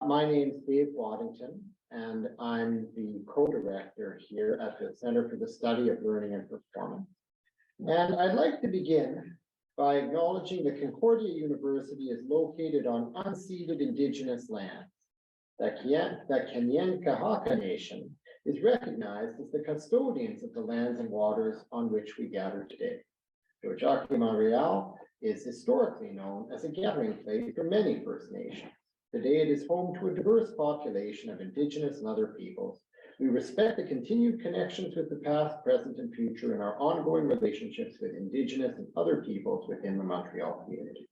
My name is Dave Waddington, and I'm the co-director here at the Center for the Study of Learning and Performance. And I'd like to begin by acknowledging that Concordia University is located on unceded Indigenous lands. The Kanien'kehá:ka Nation is recognized as the custodians of the lands and waters on which we gather today. Pedagogies Montreal is historically known as a gathering place for many First Nations. Today, it is home to a diverse population of Indigenous and other peoples. We respect the continued connections with the past, present, and future in our ongoing relationships with Indigenous and other peoples within the Montreal community.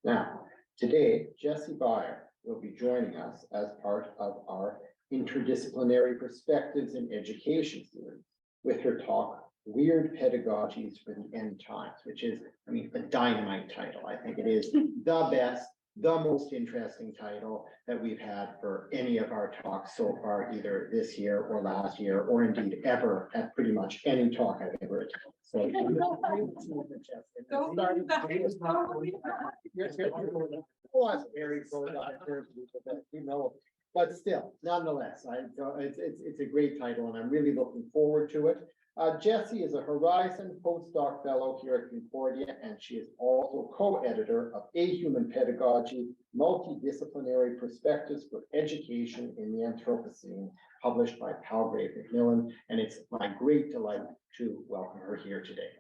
Now, today, Jessie Beier will be joining us as part of our Interdisciplinary Perspectives in Education series with her talk, Weird Pedagogies for the End Times, which is, a dynamite title. I think it is the best, the most interesting title that we've had for any of our talks so far, either this year or last year, or indeed ever at pretty much any talk I've ever attended. So but still, nonetheless, it's a great title, and I'm really looking forward to it. Jessie is a Horizon postdoc fellow here at Concordia, and she is also co-editor of A Human Pedagogy, Multidisciplinary Perspectives for Education in the Anthropocene, published by Palgrave Macmillan, and it's my great delight to welcome her here today.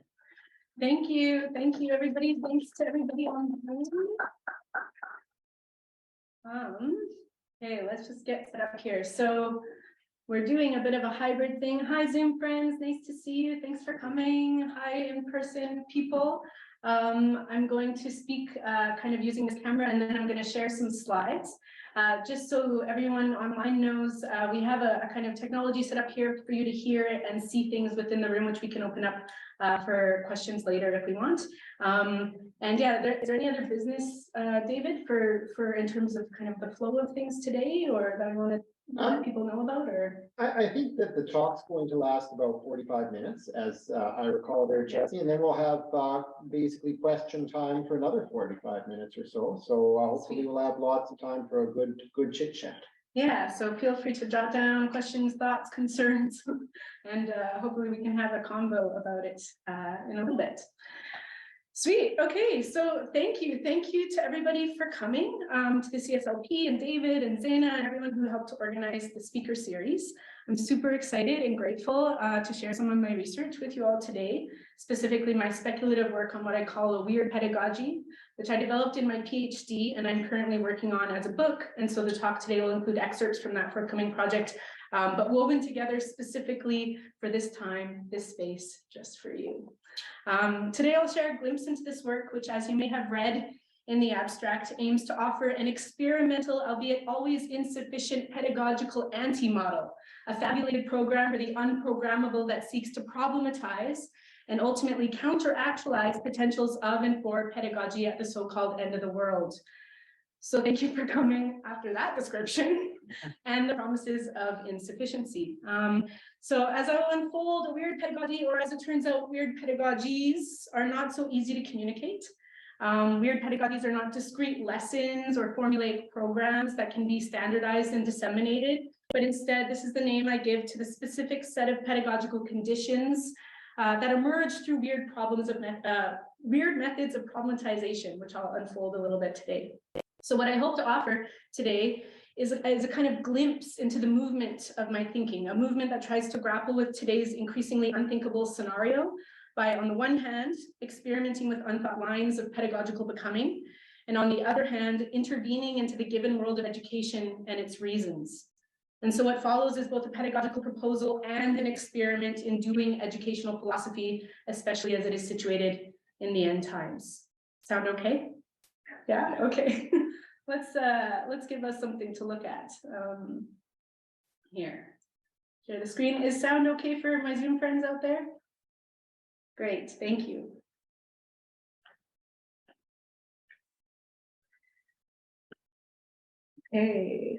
Thank you, everybody. Thanks to everybody on Zoom. Okay, let's just get set up here. So we're doing a bit of a hybrid thing. Hi, Zoom friends. Nice to see you. Thanks for coming. Hi, in-person people. I'm going to speak kind of using this camera, and then I'm going to share some slides. Just so everyone online knows, we have a kind of technology set up here for you to hear and see things within the room, which we can open up for questions later if we want. And yeah, is there any other business, David, for in terms of kind of the flow of things today, or that I want to let people know about? Or I think that the talk's going to last about 45 minutes, as I recall there, Jessie, and then we'll have basically question time for another 45 minutes or so. So hopefully we'll have lots of time for a good chit chat. Yeah, so feel free to jot down questions, thoughts, concerns, and hopefully we can have a convo about it in a little bit. Sweet. Okay, so thank you to everybody for coming to the CSLP, and David and Zaina and everyone who helped to organize the speaker series. I'm super excited and grateful to share some of my research with you all today, specifically my speculative work on what I call a weird pedagogy, which I developed in my PhD and I'm currently working on as a book. And so the talk today will include excerpts from that forthcoming project, but woven together specifically for this time, this space, just for you. Today I'll share a glimpse into this work, which, as you may have read in the abstract, aims to offer an experimental, albeit always insufficient, pedagogical anti-model, a fabulated program for the unprogrammable that seeks to problematize and ultimately counter-actualize potentials of and for pedagogy at the so-called end of the world. So thank you for coming after that description and the promises of insufficiency. So as I will unfold, a weird pedagogy, or as it turns out, weird pedagogies, are not so easy to communicate. Weird pedagogies are not discrete lessons or formulaic programs that can be standardized and disseminated, but instead, this is the name I give to the specific set of pedagogical conditions that emerge through weird methods of problematization, which I'll unfold a little bit today. So what I hope to offer today is a kind of glimpse into the movement of my thinking, a movement that tries to grapple with today's increasingly unthinkable scenario by, on the one hand, experimenting with unthought lines of pedagogical becoming, and on the other hand, intervening into the given world of education and its reasons. And so what follows is both a pedagogical proposal and an experiment in doing educational philosophy, especially as it is situated in the end times. Sound okay? Yeah, okay. Let's give us something to look at. Here, share the screen. Is sound okay for my Zoom friends out there? Great, thank you. Okay.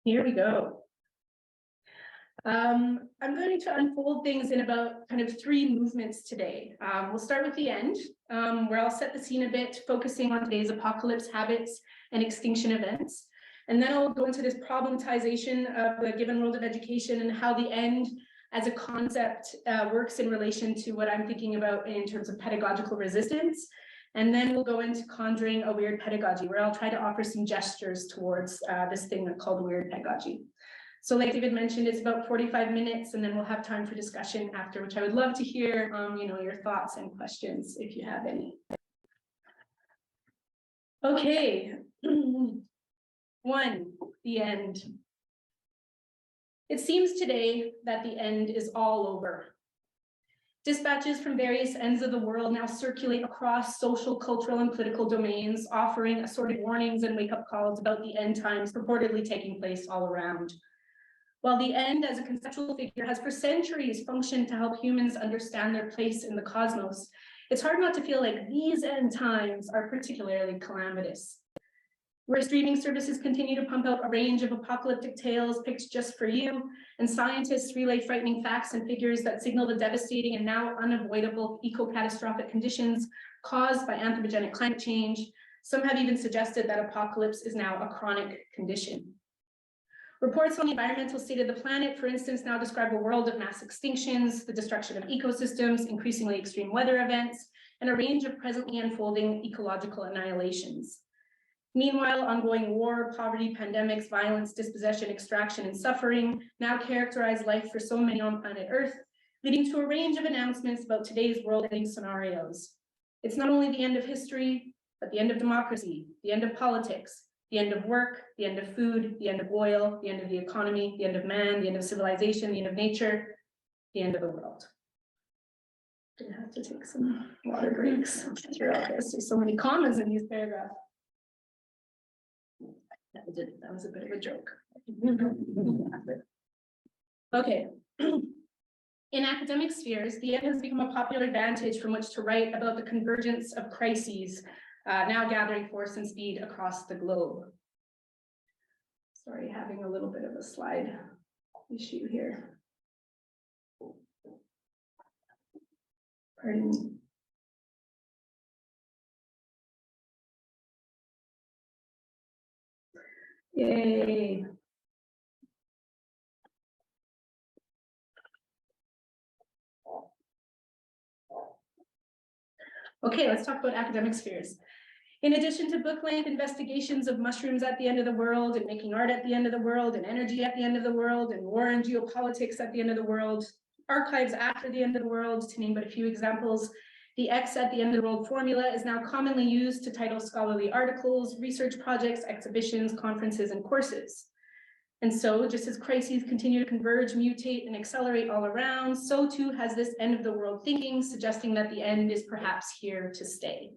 Here we go. I'm going to unfold things in about kind of three movements today. We'll start with the end, where I'll set the scene a bit, focusing on today's apocalypse habits and extinction events. And then I'll go into this problematization of the given world of education and how the end as a concept works in relation to what I'm thinking about in terms of pedagogical resistance. And then we'll go into conjuring a weird pedagogy, where I'll try to offer some gestures towards this thing called weird pedagogy. So like David mentioned, it's about 45 minutes, and then we'll have time for discussion after, which I would love to hear your thoughts and questions if you have any. Okay. 1, the end. It seems today that the end is all over. Dispatches from various ends of the world now circulate across social, cultural, and political domains, offering assorted warnings and wake-up calls about the end times purportedly taking place all around. While the end as a conceptual figure has for centuries functioned to help humans understand their place in the cosmos, it's hard not to feel like these end times are particularly calamitous. Where streaming services continue to pump out a range of apocalyptic tales picked just for you, and scientists relay frightening facts and figures that signal the devastating and now unavoidable eco-catastrophic conditions caused by anthropogenic climate change, some have even suggested that apocalypse is now a chronic condition. Reports on the environmental state of the planet, for instance, now describe a world of mass extinctions, the destruction of ecosystems, increasingly extreme weather events, and a range of presently unfolding ecological annihilations. Meanwhile, ongoing war, poverty, pandemics, violence, dispossession, extraction, and suffering now characterize life for so many on planet Earth, leading to a range of announcements about today's world-ending scenarios. It's not only the end of history, but the end of democracy, the end of politics, the end of work, the end of food, the end of oil, the end of the economy, the end of man, the end of civilization, the end of nature, the end of the world. Gonna have to take some water breaks throughout this. There's so many commas in these paragraphs. That was a bit of a joke. Okay. In academic spheres, the end has become a popular vantage from which to write about the convergence of crises now gathering force and speed across the globe. Sorry, having a little bit of a slide issue here. Pardon me. Yay. Okay, let's talk about academic spheres. In addition to book-length investigations of mushrooms at the end of the world, and making art at the end of the world, and energy at the end of the world, and war and geopolitics at the end of the world, archives after the end of the world, to name but a few examples, the X at the end of the world formula is now commonly used to title scholarly articles, research projects, exhibitions, conferences, and courses. And so, just as crises continue to converge, mutate, and accelerate all around, so too has this end of the world thinking, suggesting that the end is perhaps here to stay.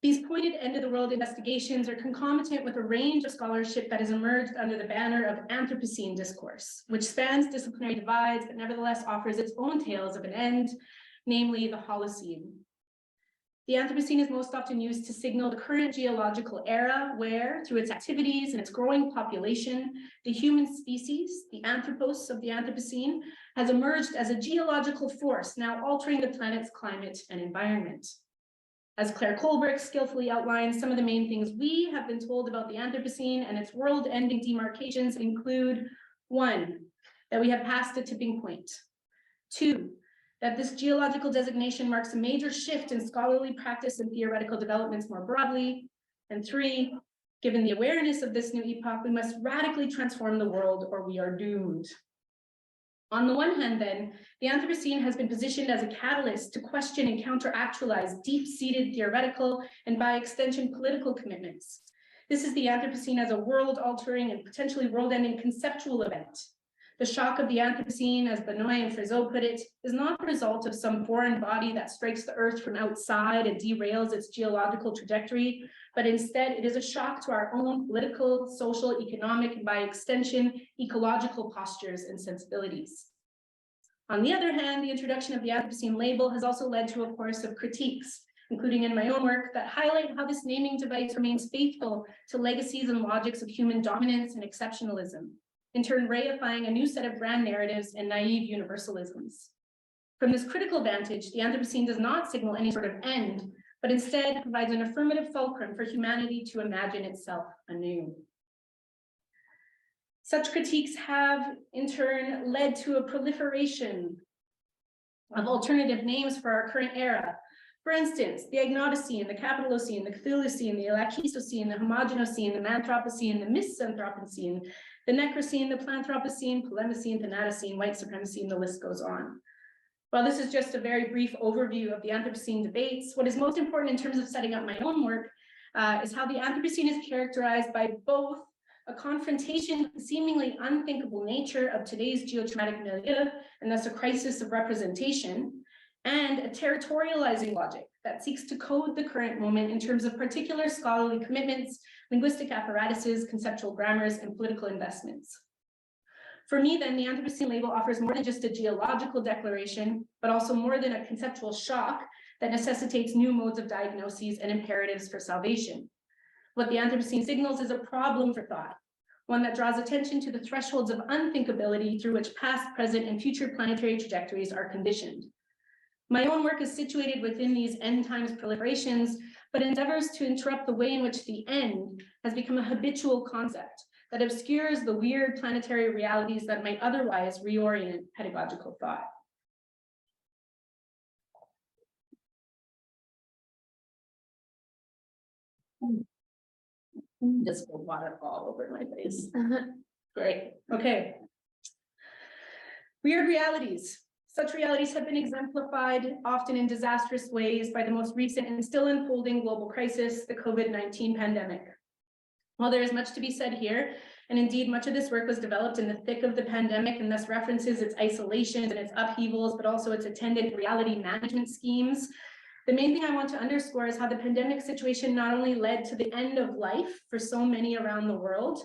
These pointed end of the world investigations are concomitant with a range of scholarship that has emerged under the banner of Anthropocene discourse, which spans disciplinary divides, but nevertheless offers its own tales of an end, namely the Holocene. The Anthropocene is most often used to signal the current geological era where, through its activities and its growing population, the human species, the anthropos of the Anthropocene, has emerged as a geological force now altering the planet's climate and environment. As Claire Kohlberg skillfully outlines, some of the main things we have been told about the Anthropocene and its world-ending demarcations include: 1, that we have passed a tipping point; 2, that this geological designation marks a major shift in scholarly practice and theoretical developments more broadly; and 3, given the awareness of this new epoch, we must radically transform the world or we are doomed. On the one hand, then, the Anthropocene has been positioned as a catalyst to question and counter-actualize deep-seated theoretical and, by extension, political commitments. This is the Anthropocene as a world-altering and potentially world-ending conceptual event. The shock of the Anthropocene, as Benoit and Frizeau put it, is not the result of some foreign body that strikes the Earth from outside and derails its geological trajectory, but instead it is a shock to our own political, social, economic, and by extension, ecological postures and sensibilities. On the other hand, the introduction of the Anthropocene label has also led to a course of critiques, including in my own work, that highlight how this naming device remains faithful to legacies and logics of human dominance and exceptionalism, in turn reifying a new set of brand narratives and naive universalisms. From this critical vantage, the Anthropocene does not signal any sort of end, but instead provides an affirmative fulcrum for humanity to imagine itself anew. Such critiques have, in turn, led to a proliferation of alternative names for our current era. For instance, the Agnotocene, the Capitalocene, the Cthulhucene, the Elachistocene, the Homogenocene, the Manthropocene, the Misanthropocene, the Necrocene, the Planthropocene, Polemocene, Thanatocene, White Supremacy, and the list goes on. While this is just a very brief overview of the Anthropocene debates, what is most important in terms of setting up my own work is how the Anthropocene is characterized by both a confrontation with the seemingly unthinkable nature of today's geotraumatic milieu, and thus a crisis of representation, and a territorializing logic that seeks to code the current moment in terms of particular scholarly commitments, linguistic apparatuses, conceptual grammars, and political investments. For me, then, the Anthropocene label offers more than just a geological declaration, but also more than a conceptual shock that necessitates new modes of diagnoses and imperatives for salvation. What the Anthropocene signals is a problem for thought, one that draws attention to the thresholds of unthinkability through which past, present, and future planetary trajectories are conditioned. My own work is situated within these end times proliferations, but endeavors to interrupt the way in which the end has become a habitual concept that obscures the weird planetary realities that might otherwise reorient pedagogical thought. Just spilled water all over my face. Great, okay. Weird realities. Such realities have been exemplified often in disastrous ways by the most recent and still unfolding global crisis, the COVID-19 pandemic. While there is much to be said here, and indeed much of this work was developed in the thick of the pandemic and thus references its isolations and its upheavals, but also its attendant reality management schemes, the main thing I want to underscore is how the pandemic situation not only led to the end of life for so many around the world,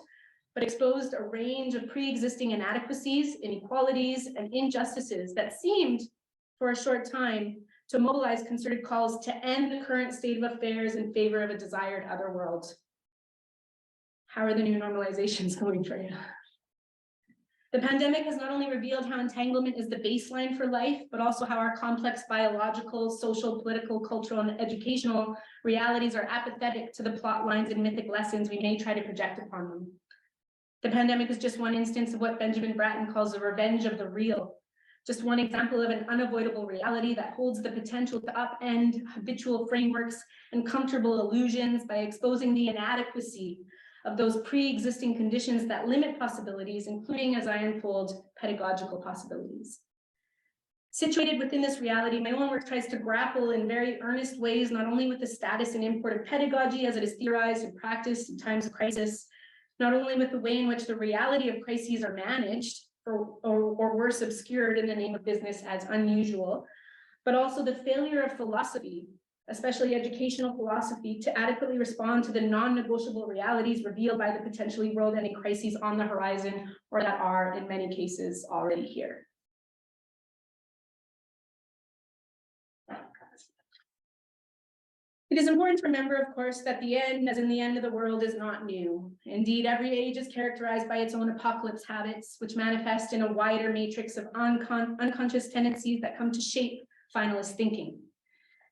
but exposed a range of pre-existing inadequacies, inequalities, and injustices that seemed, for a short time, to mobilize concerted calls to end the current state of affairs in favor of a desired other world. How are the new normalizations going for you? The pandemic has not only revealed how entanglement is the baseline for life, but also how our complex biological, social, political, cultural, and educational realities are apathetic to the plot lines and mythic lessons we may try to project upon them. The pandemic is just one instance of what Benjamin Bratton calls the revenge of the real, just one example of an unavoidable reality that holds the potential to upend habitual frameworks and comfortable illusions by exposing the inadequacy of those pre-existing conditions that limit possibilities, including, as I unfold, pedagogical possibilities. Situated within this reality, my own work tries to grapple in very earnest ways, not only with the status and import of pedagogy as it is theorized and practiced in times of crisis, not only with the way in which the reality of crises are managed or worse, obscured in the name of business as unusual, but also the failure of philosophy, especially educational philosophy, to adequately respond to the non-negotiable realities revealed by the potentially world-ending crises on the horizon, or that are, in many cases, already here. It is important to remember, of course, that the end, as in the end of the world, is not new. Indeed, every age is characterized by its own apocalypse habits, which manifest in a wider matrix of unconscious tendencies that come to shape finalist thinking.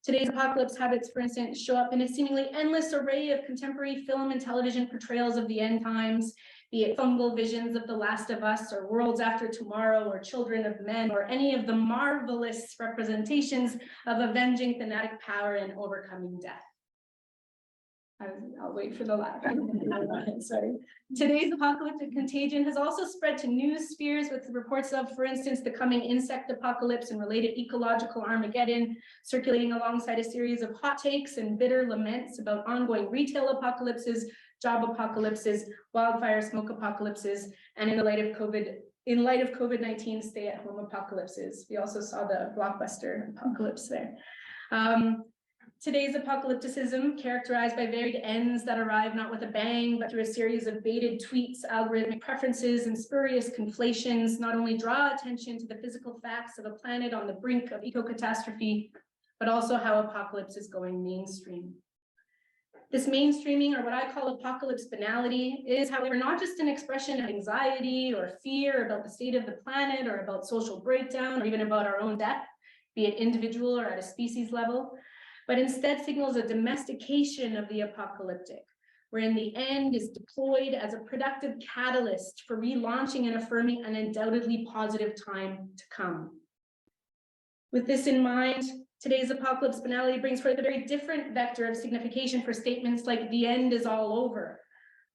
Today's apocalypse habits, for instance, show up in a seemingly endless array of contemporary film and television portrayals of the end times, be it fungal visions of The Last of Us, or Worlds After Tomorrow, or Children of Men, or any of the marvelous representations of avenging thanatic power and overcoming death. I'll wait for the laugh. Sorry. Today's apocalyptic contagion has also spread to new spheres with reports of, for instance, the coming insect apocalypse and related ecological Armageddon, circulating alongside a series of hot takes and bitter laments about ongoing retail apocalypses, job apocalypses, wildfire smoke apocalypses, and in light of COVID-19 stay-at-home apocalypses. We also saw the blockbuster apocalypse there. Today's apocalypticism, characterized by varied ends that arrive not with a bang, but through a series of baited tweets, algorithmic preferences, and spurious conflations, not only draw attention to the physical facts of a planet on the brink of eco-catastrophe, but also how apocalypse is going mainstream. This mainstreaming, or what I call apocalypse banality, is, however, not just an expression of anxiety or fear about the state of the planet, or about social breakdown, or even about our own death, be it individual or at a species level, but instead signals a domestication of the apocalyptic, wherein the end is deployed as a productive catalyst for relaunching and affirming an undoubtedly positive time to come. With this in mind, today's apocalypse finality brings forth a very different vector of signification for statements like the end is all over,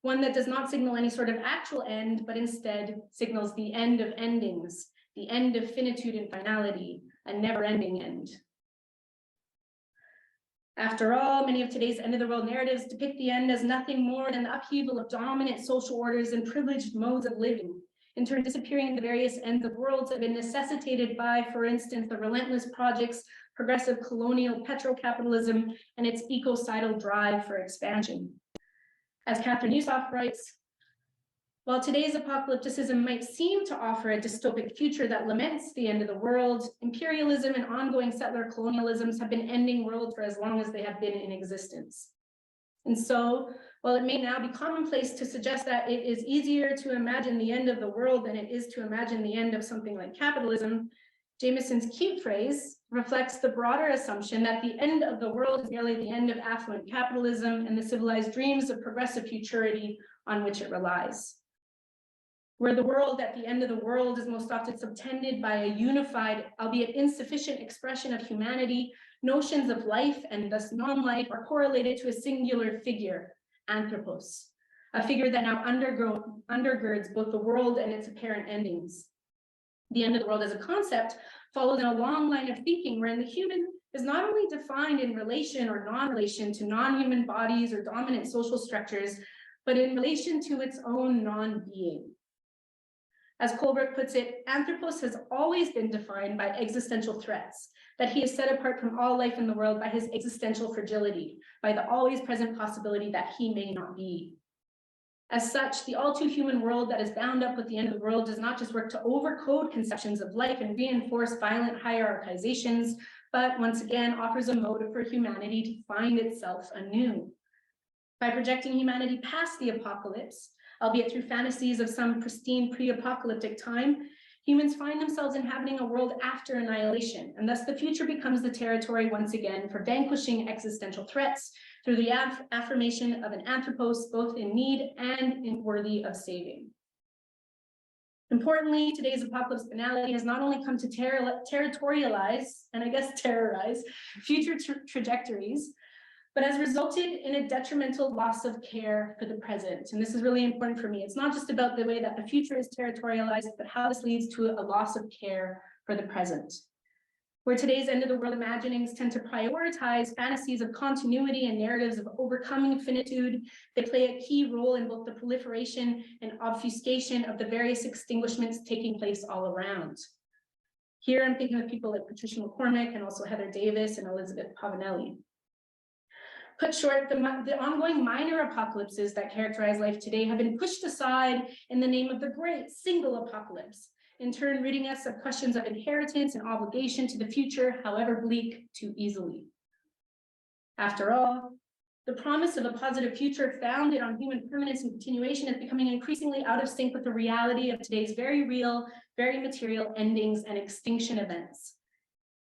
one that does not signal any sort of actual end, but instead signals the end of endings, the end of finitude and finality, a never-ending end. After all, many of today's end-of-the-world narratives depict the end as nothing more than the upheaval of dominant social orders and privileged modes of living, in turn disappearing the various ends of worlds that have been necessitated by, for instance, the relentless projects, progressive colonial petrocapitalism, and its ecocidal drive for expansion. As Catherine Newsoff writes, while today's apocalypticism might seem to offer a dystopic future that laments the end of the world, imperialism and ongoing settler colonialisms have been ending worlds for as long as they have been in existence. And so, while it may now be commonplace to suggest that it is easier to imagine the end of the world than it is to imagine the end of something like capitalism, Jameson's cute phrase reflects the broader assumption that the end of the world is merely the end of affluent capitalism and the civilized dreams of progressive futurity on which it relies. Where the world at the end of the world is most often subtended by a unified, albeit insufficient expression of humanity, notions of life and thus non-life are correlated to a singular figure, anthropos, a figure that now undergirds both the world and its apparent endings. The end of the world as a concept follows in a long line of thinking wherein the human is not only defined in relation or non-relation to non-human bodies or dominant social structures, but in relation to its own non-being. As Colbert puts it, anthropos has always been defined by existential threats, that he is set apart from all life in the world by his existential fragility, by the always present possibility that he may not be. As such, the all too human world that is bound up with the end of the world does not just work to overcode conceptions of life and reinforce violent hierarchizations, but once again offers a mode for humanity to find itself anew. By projecting humanity past the apocalypse, albeit through fantasies of some pristine pre-apocalyptic time, humans find themselves inhabiting a world after annihilation, and thus the future becomes the territory once again for vanquishing existential threats through the affirmation of an anthropos both in need and in worthy of saving. Importantly, today's apocalypse finality has not only come to territorialize, and I guess terrorize, future trajectories, but has resulted in a detrimental loss of care for the present. And this is really important for me. It's not just about the way that the future is territorialized, but how this leads to a loss of care for the present. Where today's end of the world imaginings tend to prioritize fantasies of continuity and narratives of overcoming finitude, they play a key role in both the proliferation and obfuscation of the various extinguishments taking place all around. Here I'm thinking of people like Patricia McCormick and also Heather Davis and Elizabeth Pavanelli. Put short, the ongoing minor apocalypses that characterize life today have been pushed aside in the name of the great single apocalypse, in turn ridding us of questions of inheritance and obligation to the future, however bleak, too easily. After all, the promise of a positive future founded on human permanence and continuation is becoming increasingly out of sync with the reality of today's very real, very material endings and extinction events.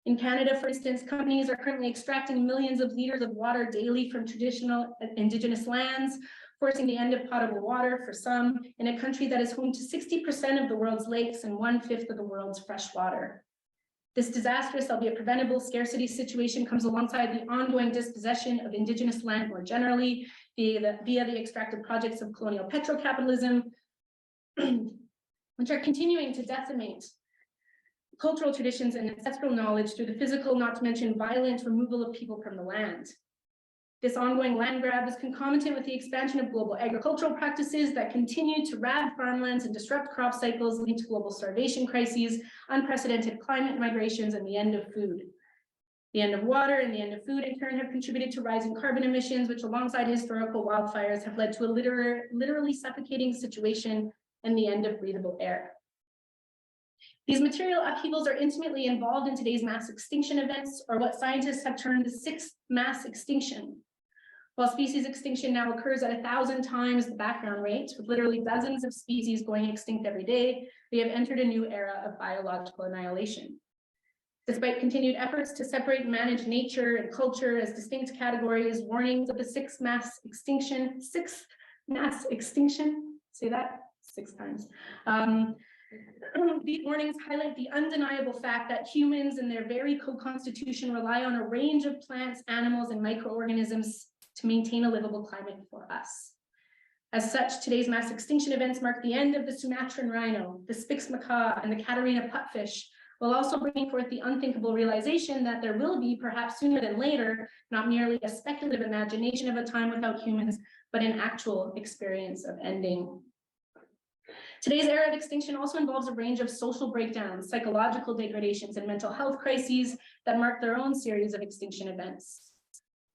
In Canada, for instance, companies are currently extracting millions of liters of water daily from traditional Indigenous lands, forcing the end of potable water for some in a country that is home to 60% of the world's lakes and 1/5 of the world's fresh water. This disastrous, albeit preventable, scarcity situation comes alongside the ongoing dispossession of Indigenous land more generally via the extractive projects of colonial petrocapitalism, which are continuing to decimate cultural traditions and ancestral knowledge through the physical, not to mention violent removal of people from the land. This ongoing land grab is concomitant with the expansion of global agricultural practices that continue to ravage farmlands and disrupt crop cycles, leading to global starvation crises, unprecedented climate migrations, and the end of food. The end of water and the end of food, in turn, have contributed to rising carbon emissions, which alongside historical wildfires have led to a literally suffocating situation and the end of breathable air. These material upheavals are intimately involved in today's mass extinction events, or what scientists have termed the sixth mass extinction. While species extinction now occurs at 1,000 times the background rate, with literally dozens of species going extinct every day, we have entered a new era of biological annihilation. Despite continued efforts to separate and manage nature and culture as distinct categories, warnings of the sixth mass extinction, say that 6 times. These warnings highlight the undeniable fact that humans and their very co-constitution rely on a range of plants, animals, and microorganisms to maintain a livable climate for us. As such, today's mass extinction events mark the end of the Sumatran rhino, the Spix macaw, and the Catarina putfish, while also bringing forth the unthinkable realization that there will be, perhaps sooner than later, not merely a speculative imagination of a time without humans, but an actual experience of ending. Today's era of extinction also involves a range of social breakdowns, psychological degradations, and mental health crises that mark their own series of extinction events.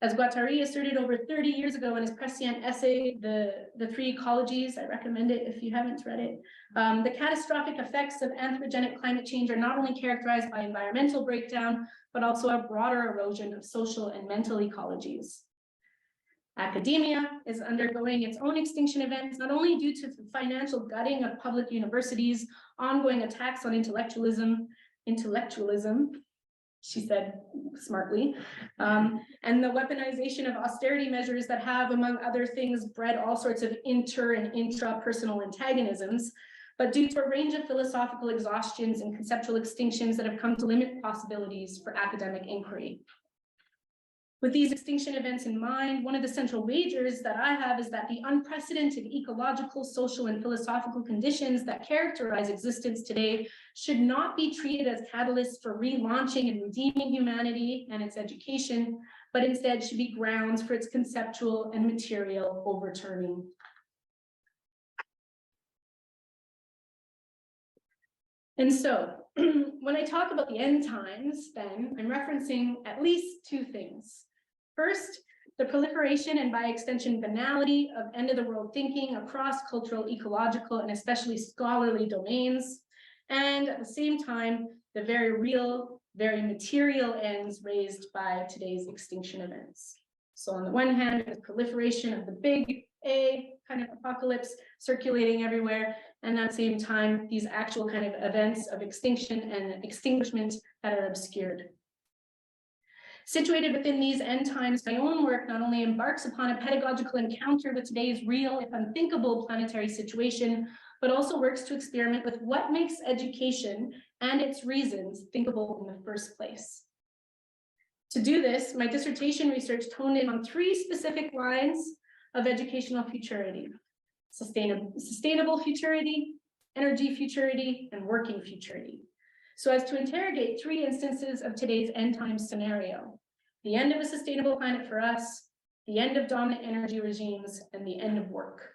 As Guattari asserted over 30 years ago in his prescient essay, The Three Ecologies, I recommend it if you haven't read it, the catastrophic effects of anthropogenic climate change are not only characterized by environmental breakdown, but also a broader erosion of social and mental ecologies. Academia is undergoing its own extinction events, not only due to the financial gutting of public universities, ongoing attacks on intellectualism, she said smartly, and the weaponization of austerity measures that have, among other things, bred all sorts of inter and intrapersonal antagonisms, but due to a range of philosophical exhaustions and conceptual extinctions that have come to limit possibilities for academic inquiry. With these extinction events in mind, one of the central wagers that I have is that the unprecedented ecological, social, and philosophical conditions that characterize existence today should not be treated as catalysts for relaunching and redeeming humanity and its education, but instead should be grounds for its conceptual and material overturning. And so, when I talk about the end times, then I'm referencing at least 2 things. First, the proliferation and by extension banality of end of the world thinking across cultural, ecological, and especially scholarly domains. And at the same time, the very real, very material ends raised by today's extinction events. So on the one hand, the proliferation of the big A kind of apocalypse circulating everywhere. And at the same time, these actual kind of events of extinction and extinguishment that are obscured. Situated within these end times, my own work not only embarks upon a pedagogical encounter with today's real, if unthinkable, planetary situation, but also works to experiment with what makes education and its reasons thinkable in the first place. To do this, my dissertation research honed in on 3 specific lines of educational futurity: sustainable futurity, energy futurity, and working futurity, so as to interrogate 3 instances of today's end times scenario: the end of a sustainable planet for us, the end of dominant energy regimes, and the end of work.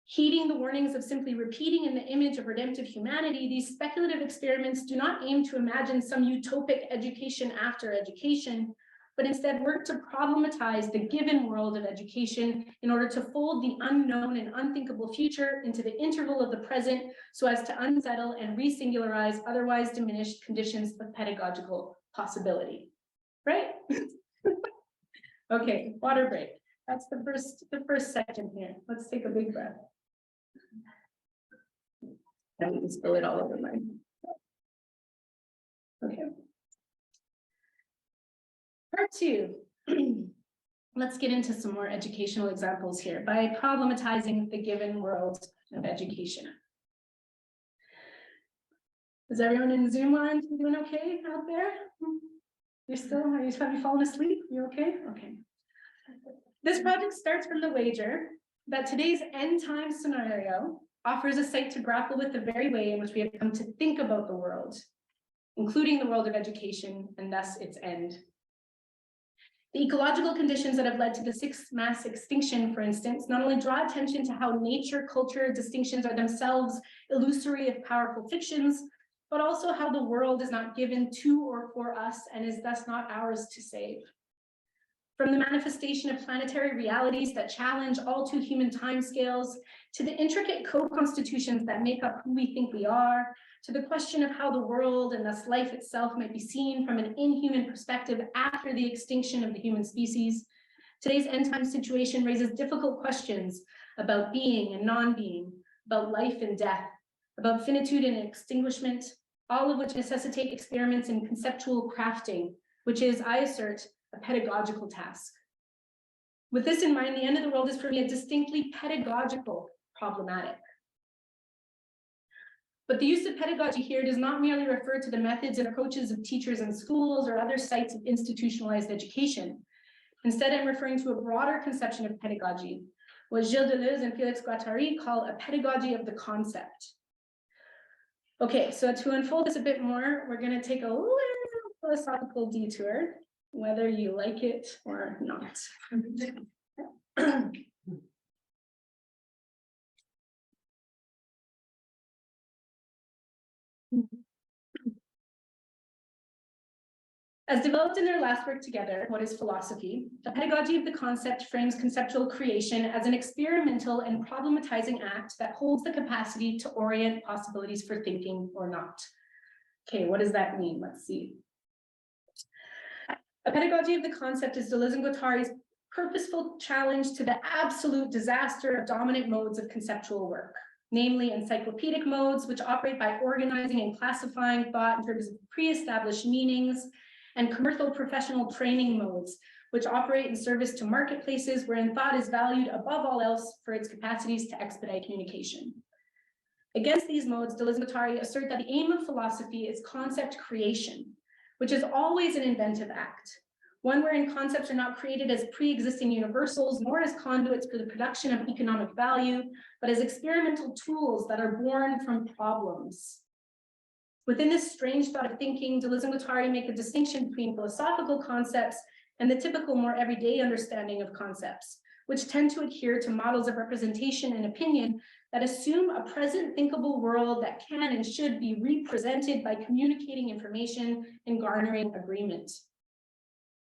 Heeding the warnings of simply repeating in the image of redemptive humanity, these speculative experiments do not aim to imagine some utopic education after education, but instead work to problematize the given world of education in order to fold the unknown and unthinkable future into the interval of the present so as to unsettle and re-singularize otherwise diminished conditions of pedagogical possibility. Right? Okay, water break. That's the first section here. Let's take a big breath. I didn't spill it all over mine. Okay. Part 2. Let's get into some more educational examples here by problematizing the given world of education. Is everyone in Zoom land doing okay out there? Have you fallen asleep? You okay? Okay. This project starts from the wager that today's end time scenario offers a site to grapple with the very way in which we have come to think about the world, including the world of education and thus its end. The ecological conditions that have led to the 6th mass extinction, for instance, not only draw attention to how nature-culture distinctions are themselves illusory if powerful fictions, but also how the world is not given to or for us and is thus not ours to save. From the manifestation of planetary realities that challenge all too human timescales, to the intricate co-constitutions that make up who we think we are, to the question of how the world and thus life itself might be seen from an inhuman perspective after the extinction of the human species, today's end time situation raises difficult questions about being and non-being, about life and death, about finitude and extinguishment, all of which necessitate experiments in conceptual crafting, which is, I assert, a pedagogical task. With this in mind, the end of the world is for me a distinctly pedagogical problematic. But the use of pedagogy here does not merely refer to the methods and approaches of teachers in schools or other sites of institutionalized education. Instead, I'm referring to a broader conception of pedagogy, what Gilles Deleuze and Félix Guattari call a pedagogy of the concept. Okay, so to unfold this a bit more, we're going to take a little philosophical detour, whether you like it or not. As developed in their last work together, What is Philosophy? A pedagogy of the concept frames conceptual creation as an experimental and problematizing act that holds the capacity to orient possibilities for thinking or not. Okay, what does that mean? Let's see. A pedagogy of the concept is Deleuze and Guattari's purposeful challenge to the absolute disaster of dominant modes of conceptual work, namely encyclopedic modes, which operate by organizing and classifying thought in terms of pre-established meanings, and commercial professional training modes, which operate in service to marketplaces wherein thought is valued above all else for its capacities to expedite communication. Against these modes, Deleuze and Guattari assert that the aim of philosophy is concept creation, which is always an inventive act, one wherein concepts are not created as pre-existing universals, nor as conduits for the production of economic value, but as experimental tools that are born from problems. Within this strange thought of thinking, Deleuze and Guattari make a distinction between philosophical concepts and the typical, more everyday understanding of concepts, which tend to adhere to models of representation and opinion that assume a present thinkable world that can and should be represented by communicating information and garnering agreement.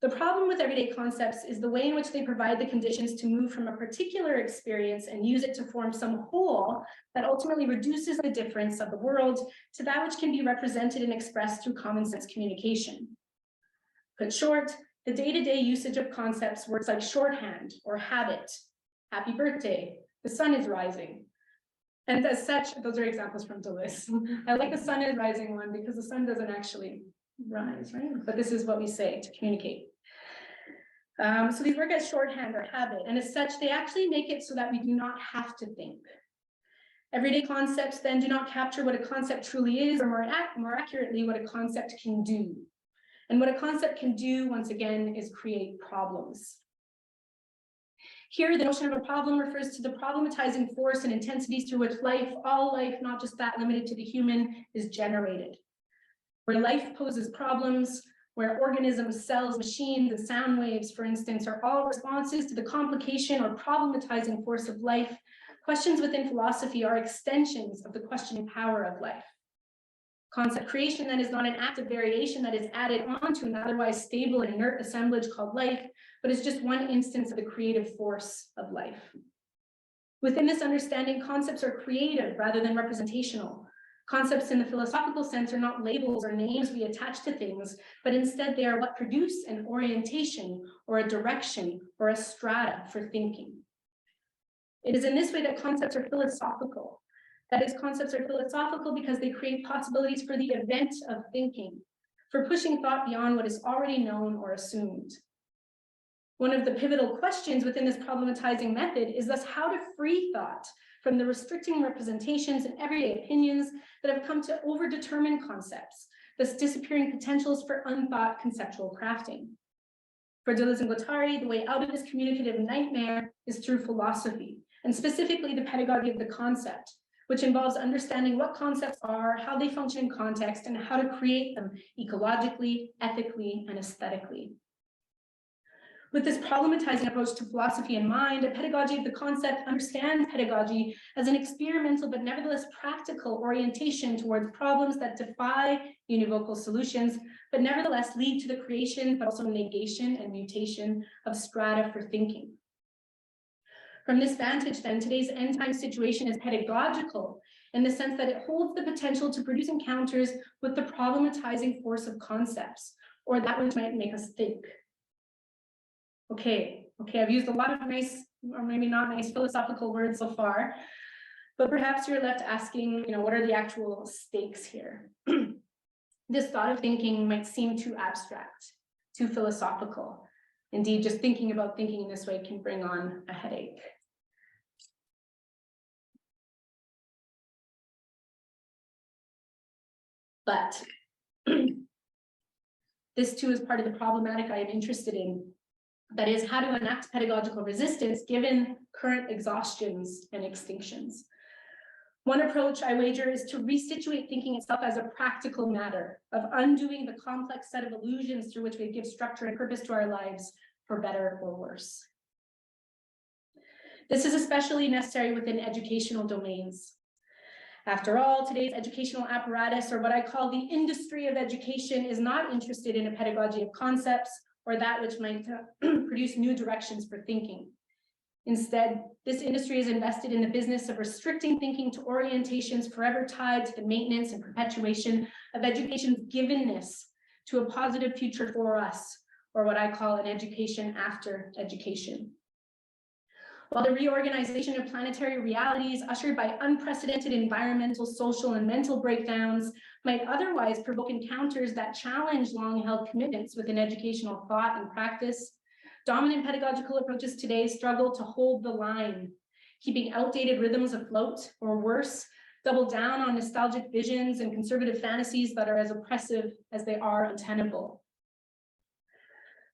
The problem with everyday concepts is the way in which they provide the conditions to move from a particular experience and use it to form some whole that ultimately reduces the difference of the world to that which can be represented and expressed through common sense communication. Put short, the day-to-day usage of concepts works like shorthand or habit. Happy birthday, the sun is rising. And as such, those are examples from Deleuze. I like the sun is rising one because the sun doesn't actually rise, right? But this is what we say to communicate. So these work as shorthand or habit, and as such, they actually make it so that we do not have to think. Everyday concepts then do not capture what a concept truly is, or more accurately, what a concept can do. And what a concept can do, once again, is create problems. Here, the notion of a problem refers to the problematizing force and intensities through which life, all life, not just that limited to the human, is generated. Where life poses problems, where organisms, cells, machines, and sound waves, for instance, are all responses to the complication or problematizing force of life, questions within philosophy are extensions of the questioning power of life. Concept creation then is not an act of variation that is added onto an otherwise stable and inert assemblage called life, but is just one instance of the creative force of life. Within this understanding, concepts are creative rather than representational. Concepts in the philosophical sense are not labels or names we attach to things, but instead they are what produce an orientation or a direction or a strata for thinking. It is in this way that concepts are philosophical. That is, concepts are philosophical because they create possibilities for the event of thinking, for pushing thought beyond what is already known or assumed. One of the pivotal questions within this problematizing method is thus how to free thought from the restricting representations and everyday opinions that have come to overdetermine concepts, thus disappearing potentials for unthought conceptual crafting. For Deleuze and Guattari, the way out of this communicative nightmare is through philosophy, and specifically the pedagogy of the concept, which involves understanding what concepts are, how they function in context, and how to create them ecologically, ethically, and aesthetically. With this problematizing approach to philosophy in mind, a pedagogy of the concept understands pedagogy as an experimental but nevertheless practical orientation towards problems that defy univocal solutions, but nevertheless lead to the creation, but also negation and mutation of strata for thinking. From this vantage, then, today's end-time situation is pedagogical in the sense that it holds the potential to produce encounters with the problematizing force of concepts, or that which might make us think. Okay, I've used a lot of nice, or maybe not nice, philosophical words so far, but perhaps you're left asking, what are the actual stakes here? This thought of thinking might seem too abstract, too philosophical. Indeed, just thinking about thinking in this way can bring on a headache. But this too is part of the problematic I am interested in. That is, how to enact pedagogical resistance given current exhaustions and extinctions. One approach, I wager, is to resituate thinking itself as a practical matter of undoing the complex set of illusions through which we give structure and purpose to our lives, for better or worse. This is especially necessary within educational domains. After all, today's educational apparatus, or what I call the industry of education, is not interested in a pedagogy of concepts or that which might produce new directions for thinking. Instead, this industry is invested in the business of restricting thinking to orientations forever tied to the maintenance and perpetuation of education's givenness to a positive future for us, or what I call an education after education. While the reorganization of planetary realities ushered by unprecedented environmental, social, and mental breakdowns might otherwise provoke encounters that challenge long-held commitments within educational thought and practice, dominant pedagogical approaches today struggle to hold the line, keeping outdated rhythms afloat, or worse, double down on nostalgic visions and conservative fantasies that are as oppressive as they are untenable.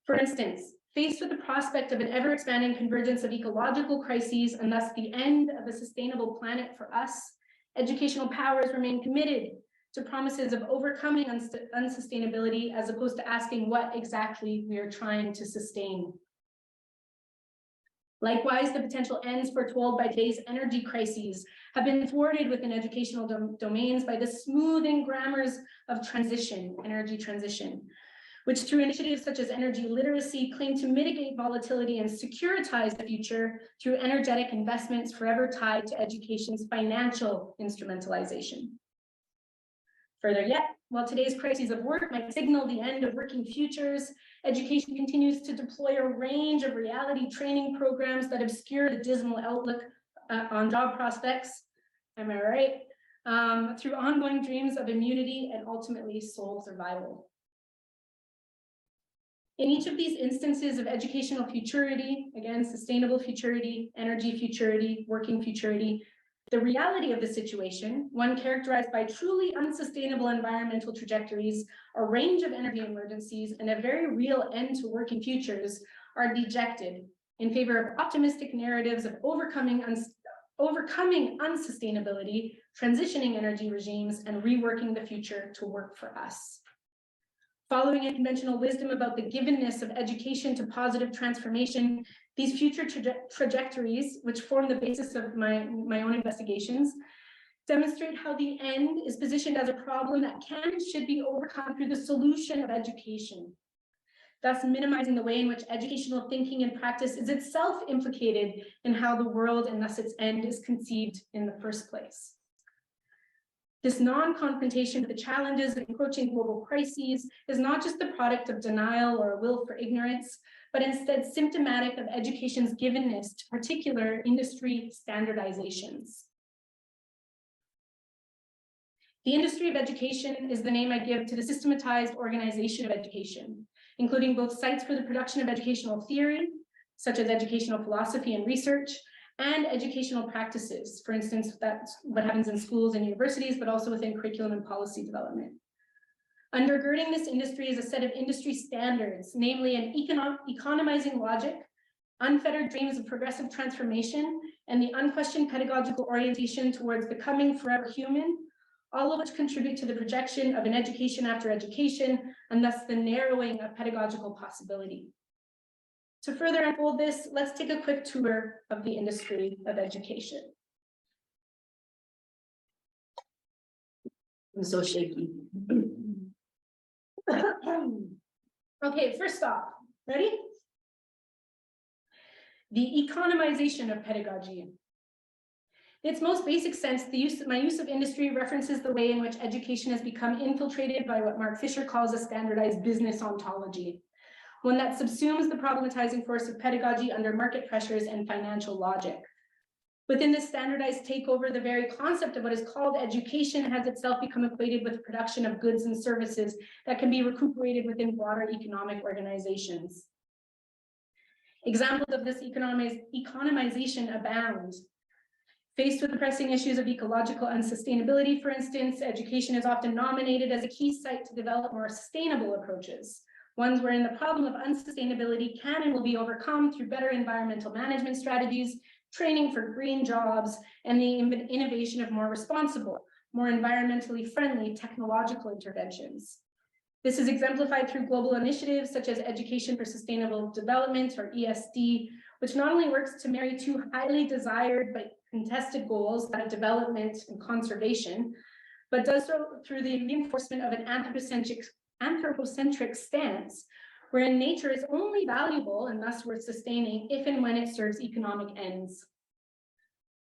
For instance, faced with the prospect of an ever-expanding convergence of ecological crises and thus the end of a sustainable planet for us, educational powers remain committed to promises of overcoming unsustainability as opposed to asking what exactly we are trying to sustain. Likewise, the potential ends foretold by today's energy crises have been thwarted within educational domains by the smoothing grammars of transition, energy transition, which through initiatives such as energy literacy claim to mitigate volatility and securitize the future through energetic investments forever tied to education's financial instrumentalization. Further yet, while today's crises of work might signal the end of working futures, education continues to deploy a range of reality training programs that obscure the dismal outlook on job prospects, am I right? Through ongoing dreams of immunity and ultimately soul survival. In each of these instances of educational futurity, again, sustainable futurity, energy futurity, working futurity, the reality of the situation, one characterized by truly unsustainable environmental trajectories, a range of energy emergencies, and a very real end to working futures, are dejected in favor of optimistic narratives of overcoming unsustainability, transitioning energy regimes, and reworking the future to work for us. Following a conventional wisdom about the givenness of education to positive transformation, these future trajectories, which form the basis of my own investigations, demonstrate how the end is positioned as a problem that can and should be overcome through the solution of education, thus minimizing the way in which educational thinking and practice is itself implicated in how the world and thus its end is conceived in the first place. This non-confrontation with the challenges of encroaching global crises is not just the product of denial or a will for ignorance, but instead symptomatic of education's givenness to particular industry standardizations. The industry of education is the name I give to the systematized organization of education, including both sites for the production of educational theory, such as educational philosophy and research, and educational practices. For instance, that's what happens in schools and universities, but also within curriculum and policy development. Undergirding this industry is a set of industry standards, namely an economizing logic, unfettered dreams of progressive transformation, and the unquestioned pedagogical orientation towards becoming forever human, all of which contribute to the projection of an education after education, and thus the narrowing of pedagogical possibility. To further unfold this, let's take a quick tour of the industry of education. I'm so shaky. Okay, first off, ready? The economization of pedagogy. In its most basic sense, my use of industry references the way in which education has become infiltrated by what Mark Fisher calls a standardized business ontology, one that subsumes the problematizing force of pedagogy under market pressures and financial logic. Within this standardized takeover, the very concept of what is called education has itself become equated with production of goods and services that can be recuperated within broader economic organizations. Examples of this economization abound. Faced with the pressing issues of ecological unsustainability, for instance, education is often nominated as a key site to develop more sustainable approaches, ones wherein the problem of unsustainability can and will be overcome through better environmental management strategies, training for green jobs, and the innovation of more responsible, more environmentally friendly technological interventions. This is exemplified through global initiatives such as Education for Sustainable Development, or ESD, which not only works to marry two highly desired but contested goals, that of development and conservation, but does so through the reinforcement of an anthropocentric stance, wherein nature is only valuable and thus worth sustaining if and when it serves economic ends.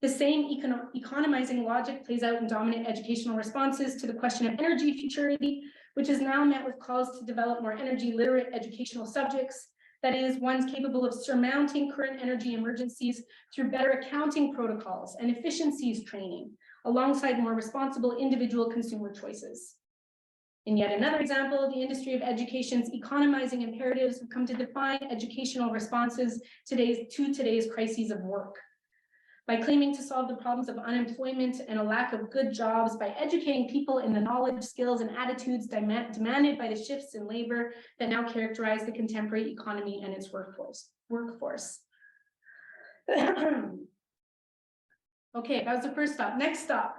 The same economizing logic plays out in dominant educational responses to the question of energy futurity, which is now met with calls to develop more energy literate educational subjects, that is, ones capable of surmounting current energy emergencies through better accounting protocols and efficiencies training, alongside more responsible individual consumer choices. In yet another example, the industry of education's economizing imperatives have come to define educational responses to today's crises of work. By claiming to solve the problems of unemployment and a lack of good jobs by educating people in the knowledge, skills, and attitudes demanded by the shifts in labor that now characterize the contemporary economy and its workforce. Okay, that was the first stop. Next stop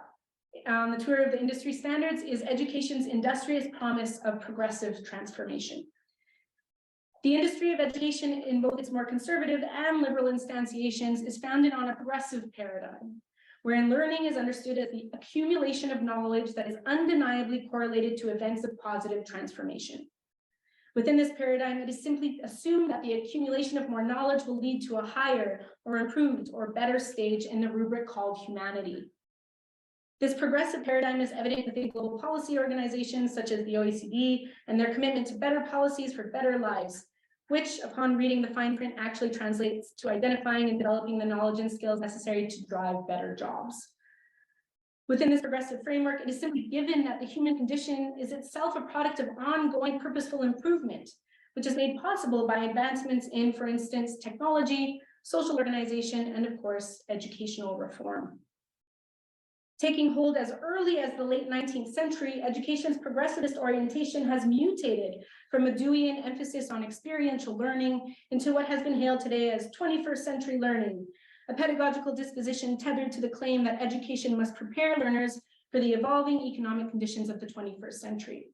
on the tour of the industry standards is education's industrious promise of progressive transformation. The industry of education, in both its more conservative and liberal instantiations, is founded on a progressive paradigm, wherein learning is understood as the accumulation of knowledge that is undeniably correlated to events of positive transformation. Within this paradigm, it is simply assumed that the accumulation of more knowledge will lead to a higher or improved or better stage in the rubric called humanity. This progressive paradigm is evident within global policy organizations such as the OECD and their commitment to better policies for better lives, which, upon reading the fine print, actually translates to identifying and developing the knowledge and skills necessary to drive better jobs. Within this progressive framework, it is simply given that the human condition is itself a product of ongoing purposeful improvement, which is made possible by advancements in, for instance, technology, social organization, and of course, educational reform. Taking hold as early as the late 19th century, education's progressivist orientation has mutated from a Deweyan emphasis on experiential learning into what has been hailed today as 21st century learning, a pedagogical disposition tethered to the claim that education must prepare learners for the evolving economic conditions of the 21st century.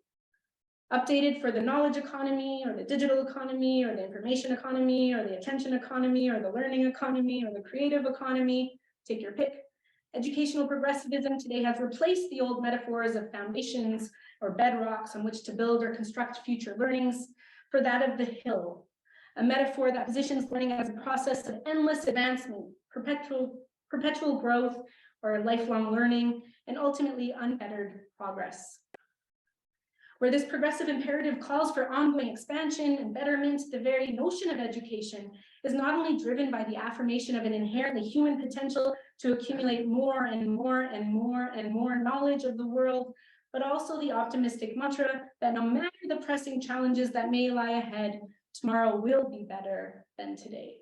Updated for the knowledge economy, or the digital economy, or the information economy, or the attention economy, or the learning economy, or the creative economy, take your pick. Educational progressivism today has replaced the old metaphors of foundations or bedrocks on which to build or construct future learnings for that of the hill, a metaphor that positions learning as a process of endless advancement, perpetual growth or lifelong learning, and ultimately unfettered progress. Where this progressive imperative calls for ongoing expansion and betterment, the very notion of education is not only driven by the affirmation of an inherently human potential to accumulate more and more and more and more knowledge of the world, but also the optimistic mantra that no matter the pressing challenges that may lie ahead, tomorrow will be better than today.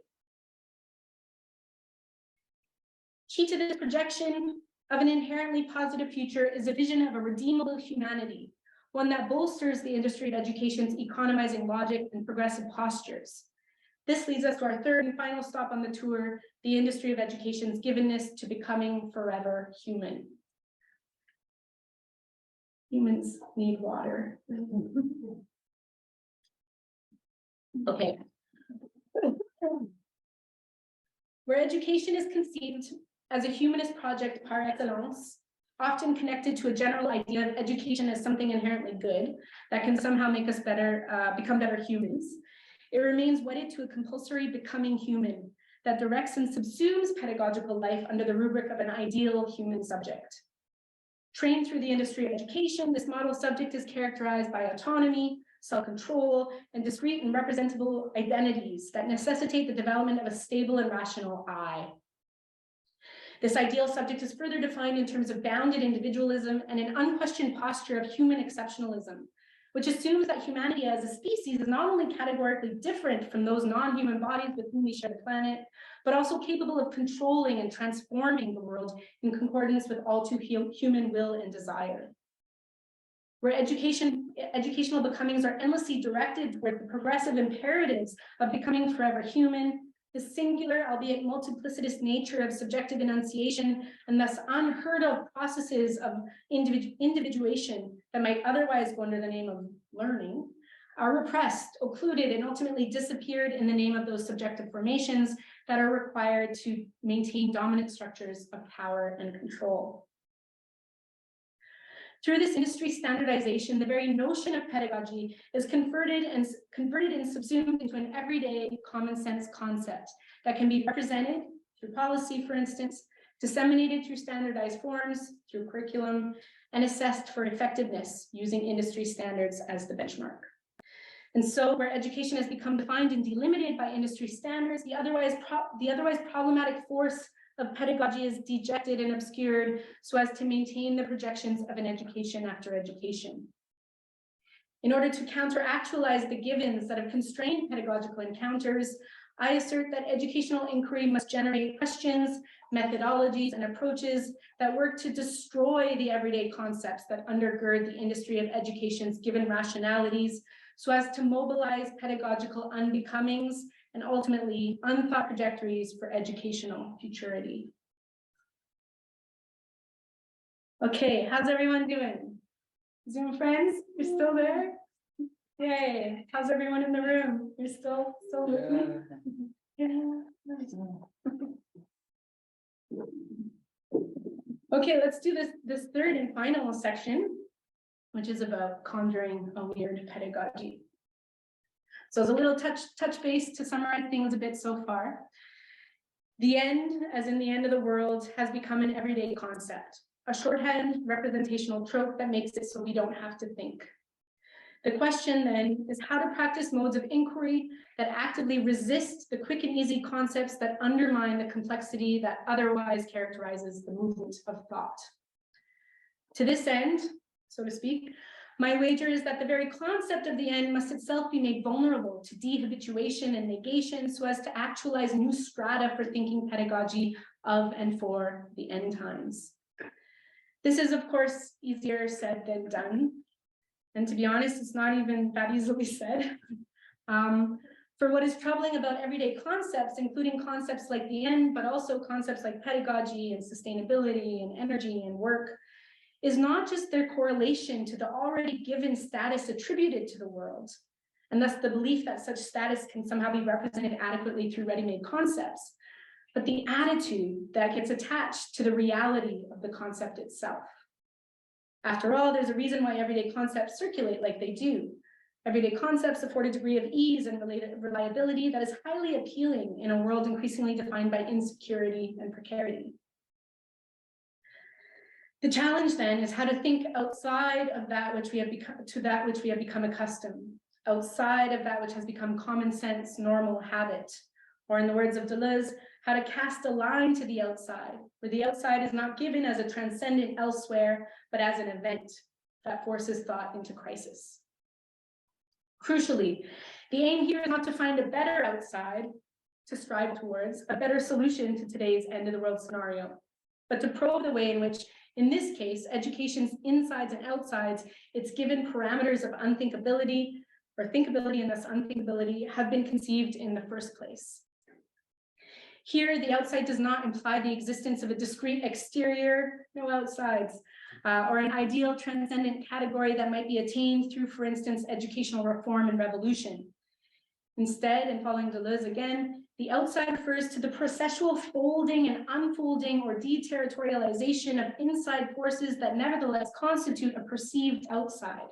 Key to this projection of an inherently positive future is a vision of a redeemable humanity, one that bolsters the industry of education's economizing logic and progressive postures. This leads us to our third and final stop on the tour, the industry of education's givenness to becoming forever human. Humans need water. Okay. Where education is conceived as a humanist project par excellence, often connected to a general idea of education as something inherently good that can somehow make us better, become better humans. It remains wedded to a compulsory becoming human that directs and subsumes pedagogical life under the rubric of an ideal human subject. Trained through the industry of education, this model subject is characterized by autonomy, self-control, and discrete and representable identities that necessitate the development of a stable and rational I. This ideal subject is further defined in terms of bounded individualism and an unquestioned posture of human exceptionalism, which assumes that humanity as a species is not only categorically different from those non-human bodies with whom we share the planet, but also capable of controlling and transforming the world in concordance with all too human will and desire. Where educational becomings are endlessly directed toward the progressive imperatives of becoming forever human, the singular, albeit multiplicitous nature of subjective enunciation, and thus unheard of processes of individuation that might otherwise go under the name of learning, are repressed, occluded, and ultimately disappeared in the name of those subjective formations that are required to maintain dominant structures of power and control. Through this industry standardization, the very notion of pedagogy is converted and subsumed into an everyday common sense concept that can be represented through policy, for instance, disseminated through standardized forms, through curriculum, and assessed for effectiveness using industry standards as the benchmark. And so where education has become defined and delimited by industry standards, the otherwise problematic force of pedagogy is dejected and obscured so as to maintain the projections of an education after education. In order to counteractualize the givens that have constrained pedagogical encounters, I assert that educational inquiry must generate questions, methodologies, and approaches that work to destroy the everyday concepts that undergird the industry of education's given rationalities, so as to mobilize pedagogical unbecomings and ultimately unthought trajectories for educational futurity. Okay, how's everyone doing? Zoom friends, you're still there? Yay, how's everyone in the room? You're still listening? Yeah. Okay, let's do this third and final section, which is about conjuring a weird pedagogy. So as a little touch base to summarize things a bit so far. The end, as in the end of the world, has become an everyday concept, a shorthand representational trope that makes it so we don't have to think. The question then is how to practice modes of inquiry that actively resist the quick and easy concepts that undermine the complexity that otherwise characterizes the movement of thought. To this end, so to speak, my wager is that the very concept of the end must itself be made vulnerable to dehabituation and negation so as to actualize new strata for thinking pedagogy of and for the end times. This is, of course, easier said than done. And to be honest, it's not even that easily said. For what is troubling about everyday concepts, including concepts like the end, but also concepts like pedagogy and sustainability and energy and work, is not just their correlation to the already given status attributed to the world, and thus the belief that such status can somehow be represented adequately through ready-made concepts, but the attitude that gets attached to the reality of the concept itself. After all, there's a reason why everyday concepts circulate like they do. Everyday concepts afford a degree of ease and reliability that is highly appealing in a world increasingly defined by insecurity and precarity. The challenge then is how to think outside of that which we have become, to that which we have become accustomed, outside of that which has become common sense, normal habit, or in the words of Deleuze, how to cast a line to the outside, where the outside is not given as a transcendent elsewhere, but as an event that forces thought into crisis. Crucially, the aim here is not to find a better outside to strive towards, a better solution to today's end of the world scenario, but to probe the way in which, in this case, education's insides and outsides, its given parameters of unthinkability, or thinkability and thus unthinkability, have been conceived in the first place. Here, the outside does not imply the existence of a discrete exterior, no outsides, or an ideal transcendent category that might be attained through, for instance, educational reform and revolution. Instead, and following Deleuze again, the outside refers to the processual folding and unfolding or deterritorialization of inside forces that nevertheless constitute a perceived outside.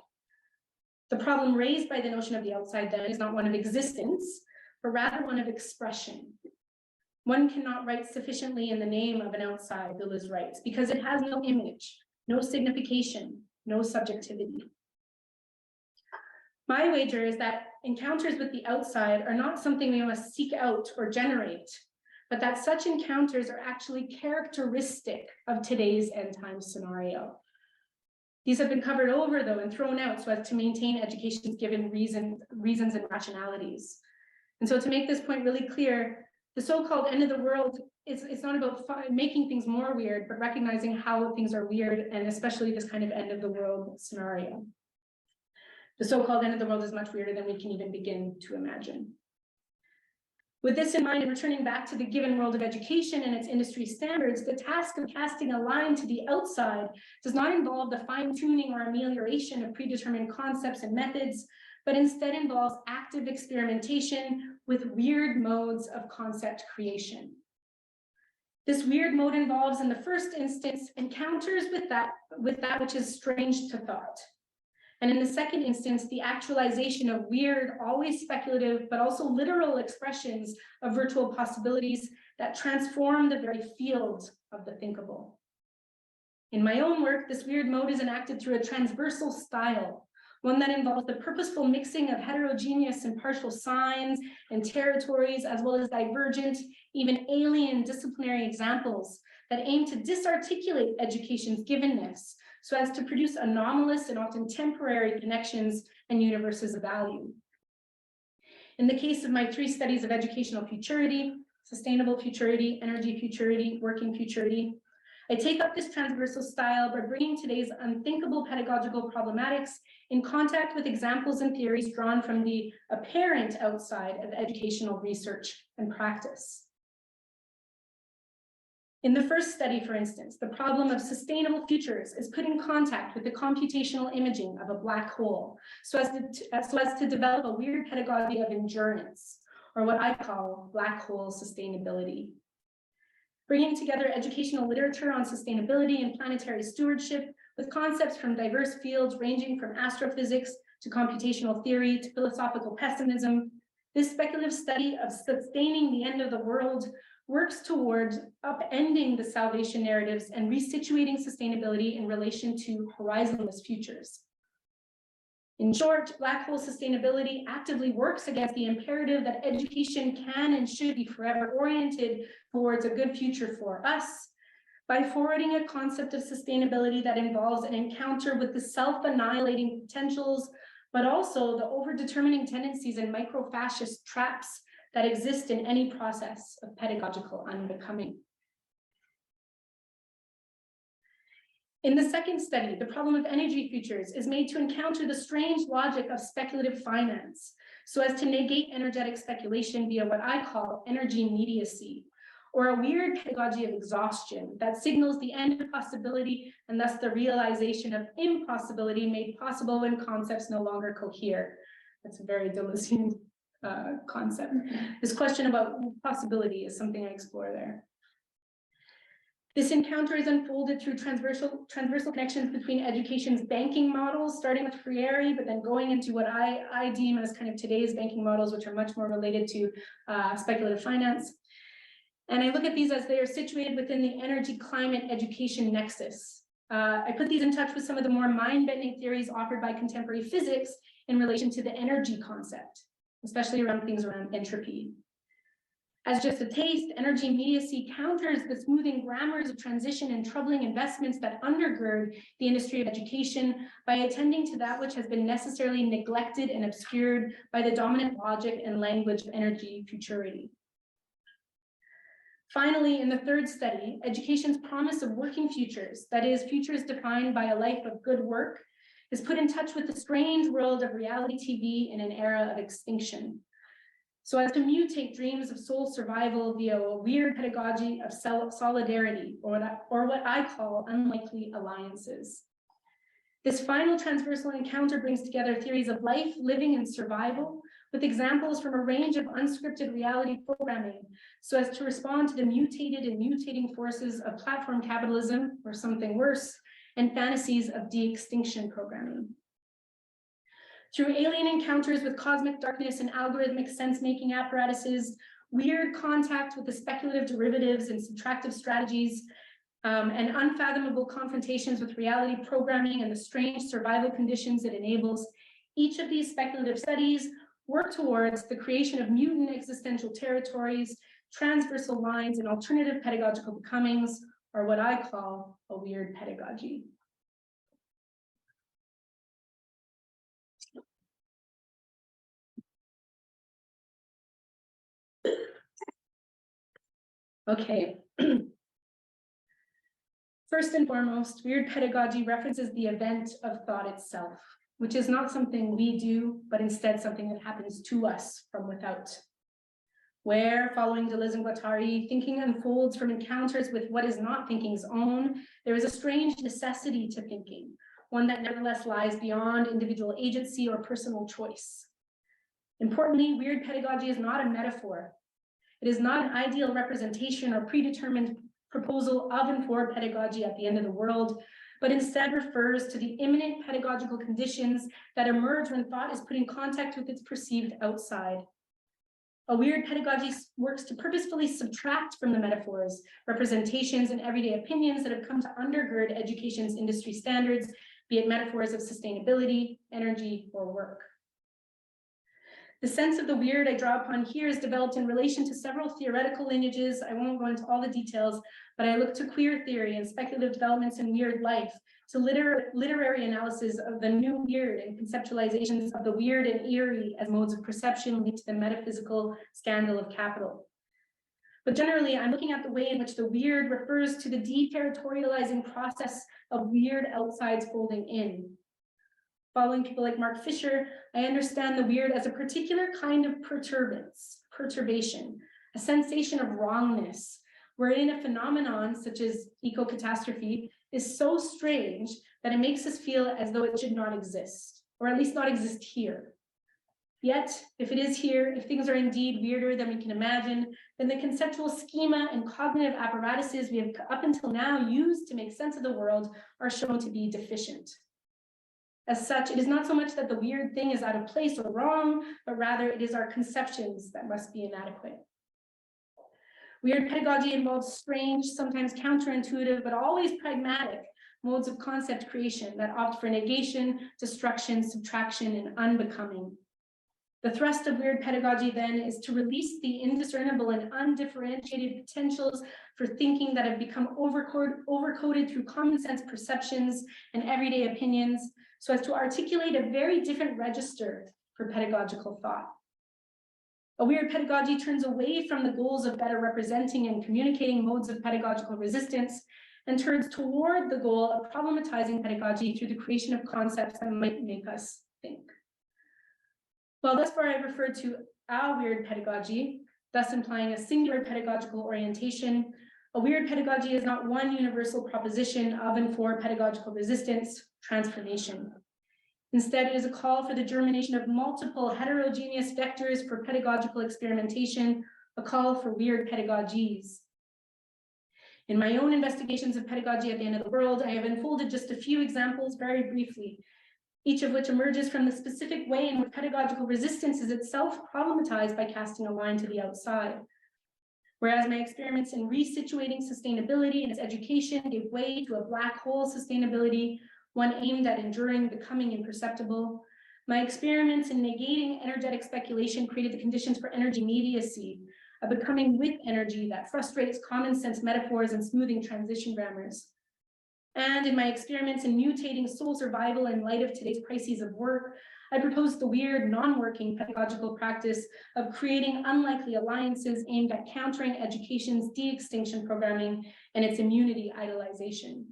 The problem raised by the notion of the outside then is not one of existence, but rather one of expression. One cannot write sufficiently in the name of an outside, Deleuze writes, because it has no image, no signification, no subjectivity. My wager is that encounters with the outside are not something we must seek out or generate, but that such encounters are actually characteristic of today's end time scenario. These have been covered over, though, and thrown out so as to maintain education's given reasons and rationalities. And so to make this point really clear, the so-called end of the world, it's not about making things more weird, but recognizing how things are weird, and especially this kind of end of the world scenario. The so-called end of the world is much weirder than we can even begin to imagine. With this in mind, and returning back to the given world of education and its industry standards, the task of casting a line to the outside does not involve the fine-tuning or amelioration of predetermined concepts and methods, but instead involves active experimentation with weird modes of concept creation. This weird mode involves, in the first instance, encounters with that which is strange to thought. And in the second instance, the actualization of weird, always speculative, but also literal expressions of virtual possibilities that transform the very field of the thinkable. In my own work, this weird mode is enacted through a transversal style, one that involves the purposeful mixing of heterogeneous and partial signs and territories, as well as divergent, even alien disciplinary examples that aim to disarticulate education's givenness, so as to produce anomalous and often temporary connections and universes of value. In the case of my 3 studies of educational futurity, sustainable futurity, energy futurity, working futurity, I take up this transversal style by bringing today's unthinkable pedagogical problematics in contact with examples and theories drawn from the apparent outside of educational research and practice. In the first study, for instance, the problem of sustainable futures is put in contact with the computational imaging of a black hole so as to develop a weird pedagogy of endurance, or what I call black hole sustainability. Bringing together educational literature on sustainability and planetary stewardship with concepts from diverse fields ranging from astrophysics to computational theory to philosophical pessimism, this speculative study of sustaining the end of the world works towards upending the salvation narratives and resituating sustainability in relation to horizonless futures. In short, black hole sustainability actively works against the imperative that education can and should be forever oriented towards a good future for us by forwarding a concept of sustainability that involves an encounter with the self-annihilating potentials, but also the over-determining tendencies and micro-fascist traps that exist in any process of pedagogical unbecoming. In the second study, the problem of energy futures is made to encounter the strange logic of speculative finance, so as to negate energetic speculation via what I call energy immediacy, or a weird pedagogy of exhaustion that signals the end of possibility and thus the realization of impossibility made possible when concepts no longer cohere. That's a very Deleuzean concept. This question about possibility is something I explore there. This encounter is unfolded through transversal connections between education's banking models, starting with Freire, but then going into what I deem as kind of today's banking models, which are much more related to speculative finance. And I look at these as they are situated within the energy climate education nexus. I put these in touch with some of the more mind-bending theories offered by contemporary physics in relation to the energy concept, especially around things around entropy. As just a taste, energy immediacy counters the smoothing grammars of transition and troubling investments that undergird the industry of education by attending to that which has been necessarily neglected and obscured by the dominant logic and language of energy futurity. Finally, in the third study, education's promise of working futures, that is, futures defined by a life of good work, is put in touch with the strange world of reality TV in an era of extinction, so as to mutate dreams of soul survival via a weird pedagogy of solidarity, or what I call unlikely alliances. This final transversal encounter brings together theories of life, living, and survival, with examples from a range of unscripted reality programming, so as to respond to the mutated and mutating forces of platform capitalism, or something worse, and fantasies of de-extinction programming. Through alien encounters with cosmic darkness and algorithmic sense-making apparatuses, weird contact with the speculative derivatives and subtractive strategies, and unfathomable confrontations with reality programming and the strange survival conditions it enables, each of these speculative studies work towards the creation of mutant existential territories transversal lines, and alternative pedagogical becomings, or what I call a weird pedagogy. Okay. First and foremost, weird pedagogy references the event of thought itself, which is not something we do, but instead something that happens to us from without. Where, following Deleuze and Guattari, thinking unfolds from encounters with what is not thinking's own, there is a strange necessity to thinking, one that nevertheless lies beyond individual agency or personal choice. Importantly, weird pedagogy is not a metaphor. It is not an ideal representation or predetermined proposal of and for pedagogy at the end of the world, but instead refers to the imminent pedagogical conditions that emerge when thought is put in contact with its perceived outside. A weird pedagogy works to purposefully subtract from the metaphors, representations, and everyday opinions that have come to undergird education's industry standards, be it metaphors of sustainability, energy, or work. The sense of the weird I draw upon here is developed in relation to several theoretical lineages. I won't go into all the details, but I look to queer theory and speculative developments in weird life, to literary analysis of the new weird and conceptualizations of the weird and eerie as modes of perception linked to the metaphysical scandal of capital. But generally, I'm looking at the way in which the weird refers to the deterritorializing process of weird outsides folding in. Following people like Mark Fisher, I understand the weird as a particular kind of perturbation, a sensation of wrongness, wherein a phenomenon such as eco-catastrophe is so strange that it makes us feel as though it should not exist, or at least not exist here. Yet, if it is here, if things are indeed weirder than we can imagine, then the conceptual schema and cognitive apparatuses we have up until now used to make sense of the world are shown to be deficient. As such, it is not so much that the weird thing is out of place or wrong, but rather it is our conceptions that must be inadequate. Weird pedagogy involves strange, sometimes counterintuitive, but always pragmatic modes of concept creation that opt for negation, destruction, subtraction, and unbecoming. The thrust of weird pedagogy, then, is to release the indiscernible and undifferentiated potentials for thinking that have become overcoded through common sense perceptions and everyday opinions, so as to articulate a very different register for pedagogical thought. A weird pedagogy turns away from the goals of better representing and communicating modes of pedagogical resistance and turns toward the goal of problematizing pedagogy through the creation of concepts that might make us think. Well, thus far I've referred to a weird pedagogy, thus implying a singular pedagogical orientation. A weird pedagogy is not one universal proposition of and for pedagogical resistance, transformation. Instead, it is a call for the germination of multiple heterogeneous vectors for pedagogical experimentation, a call for weird pedagogies. In my own investigations of pedagogy at the end of the world, I have unfolded just a few examples very briefly, each of which emerges from the specific way in which pedagogical resistance is itself problematized by casting a line to the outside. Whereas my experiments in resituating sustainability and its education gave way to a black hole sustainability, one aimed at enduring, becoming imperceptible, my experiments in negating energetic speculation created the conditions for energy immediacy, a becoming with energy that frustrates common sense metaphors and smoothing transition grammars. And in my experiments in mutating soul survival in light of today's crises of work, I proposed the weird, non-working pedagogical practice of creating unlikely alliances aimed at countering education's de-extinction programming and its immunity idolization.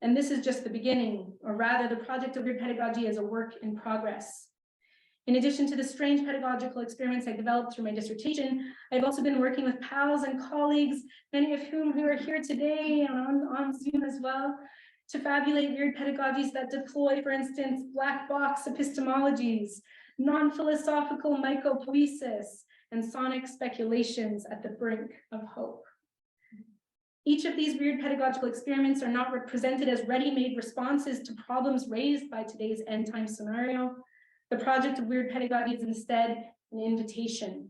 And this is just the beginning, or rather the project of weird pedagogy is a work in progress. In addition to the strange pedagogical experiments I developed through my dissertation, I've also been working with pals and colleagues, many of whom who are here today on Zoom as well, to fabulate weird pedagogies that deploy, for instance, black box epistemologies, non-philosophical mycopoiesis, and sonic speculations at the brink of hope. Each of these weird pedagogical experiments are not represented as ready-made responses to problems raised by today's end-time scenario. The project of weird pedagogy is instead an invitation,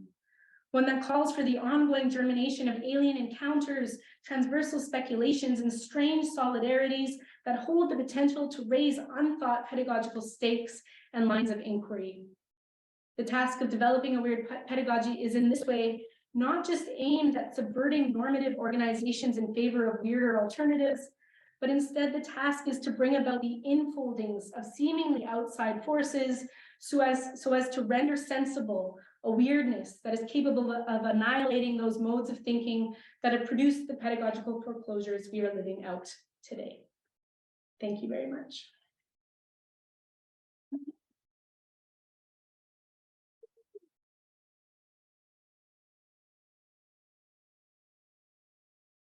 one that calls for the ongoing germination of alien encounters, transversal speculations, and strange solidarities that hold the potential to raise unthought pedagogical stakes and lines of inquiry. The task of developing a weird pedagogy is in this way not just aimed at subverting normative organizations in favor of weirder alternatives, but instead the task is to bring about the infoldings of seemingly outside forces so as to render sensible a weirdness that is capable of annihilating those modes of thinking that have produced the pedagogical foreclosures we are living out today. Thank you very much.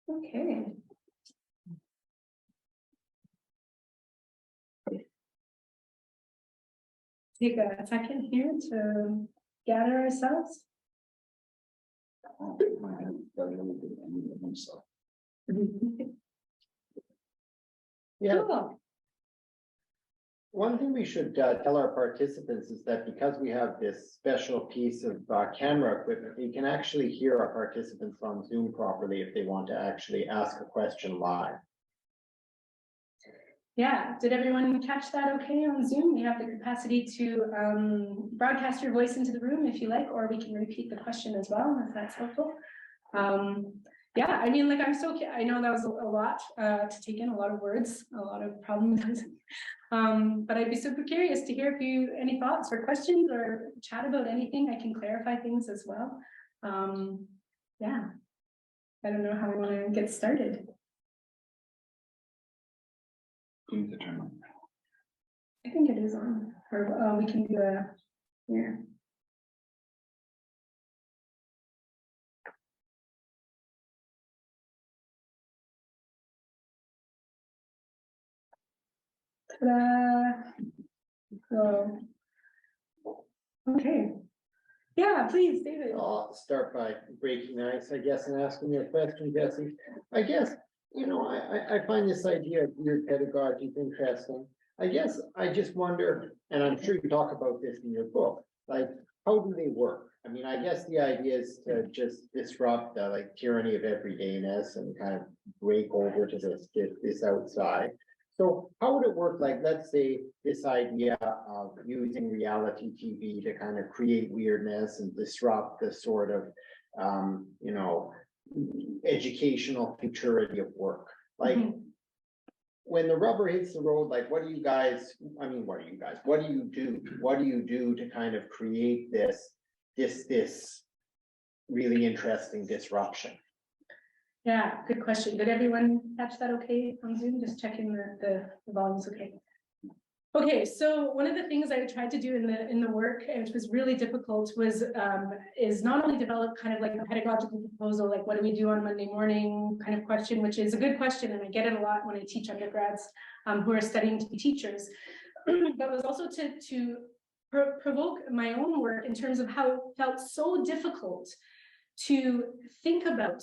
Okay. Take a second here to gather ourselves. Yeah. Cool. One thing we should tell our participants is that because we have this special piece of camera equipment, you can actually hear our participants on Zoom properly if they want to actually ask a question live. Yeah, did everyone catch that okay on Zoom? You have the capacity to broadcast your voice into the room if you like, or we can repeat the question as well, if that's helpful. Yeah, I mean, like, I know that was a lot to take in, a lot of words, a lot of problems. But I'd be super curious to hear if any thoughts or questions or chat about anything. I can clarify things as well. Yeah, I don't know how we want to get started. The turn. I think it is on, or we can do a here. Ta-da. So, okay. Yeah, please, David. I'll start by breaking ice, I guess, and asking you a question, Jessie. I guess, you know, I find this idea of weird pedagogy interesting. I guess I just wonder, and I'm sure you talk about this in your book, like, how do they work? I mean, I guess the idea is to just disrupt the like tyranny of everydayness and kind of break over to this outside. So how would it work? Like, let's say this idea of using reality TV to kind of create weirdness and disrupt the sort of, you know, educational futurity of work. Like, when the rubber hits the road, like, what do you guys, I mean, what do you guys, what do you do? What do you do to kind of create this really interesting disruption? Yeah, good question. Did everyone catch that okay on Zoom? Just checking the volume's okay. Okay, so one of the things I tried to do in the work, which was really difficult, was is not only develop kind of like a pedagogical proposal, like what do we do on Monday morning kind of question, which is a good question, and I get it a lot when I teach undergrads who are studying to be teachers, but was also to provoke my own work in terms of how it felt so difficult to think about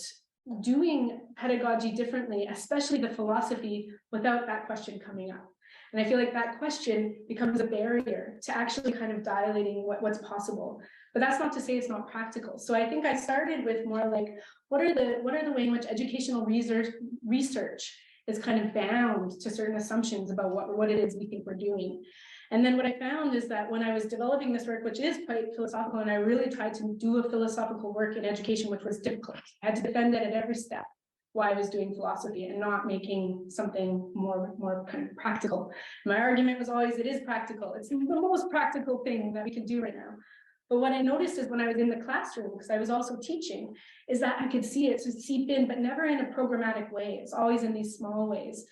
doing pedagogy differently, especially the philosophy, without that question coming up. And I feel like that question becomes a barrier to actually kind of dilating what's possible. But that's not to say it's not practical. So I think I started with more like, what are the way in which educational research is kind of bound to certain assumptions about what it is we think we're doing. And then what I found is that when I was developing this work, which is quite philosophical, and I really tried to do a philosophical work in education, which was difficult. I had to defend it at every step why I was doing philosophy and not making something more kind of practical. My argument was always, it is practical. It's the most practical thing that we can do right now. But what I noticed is when I was in the classroom, because I was also teaching, is that I could see it seep in, but never in a programmatic way. It's always in these small ways.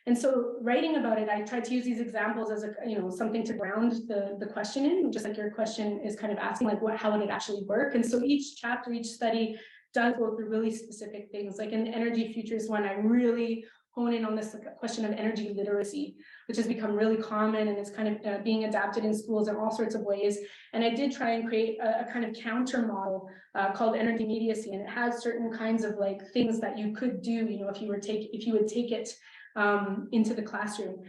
And so writing about it, I tried to use these examples as a, you know, something to ground the question in, just like your question is kind of asking, like, how would it actually work? And so each chapter, each study does go through really specific things. Like in the energy futures one, I really hone in on this question of energy literacy, which has become really common and is kind of being adapted in schools in all sorts of ways. And I did try and create a kind of counter model called energy immediacy, and it has certain kinds of like things that you could do, you know, if you would take it into the classroom.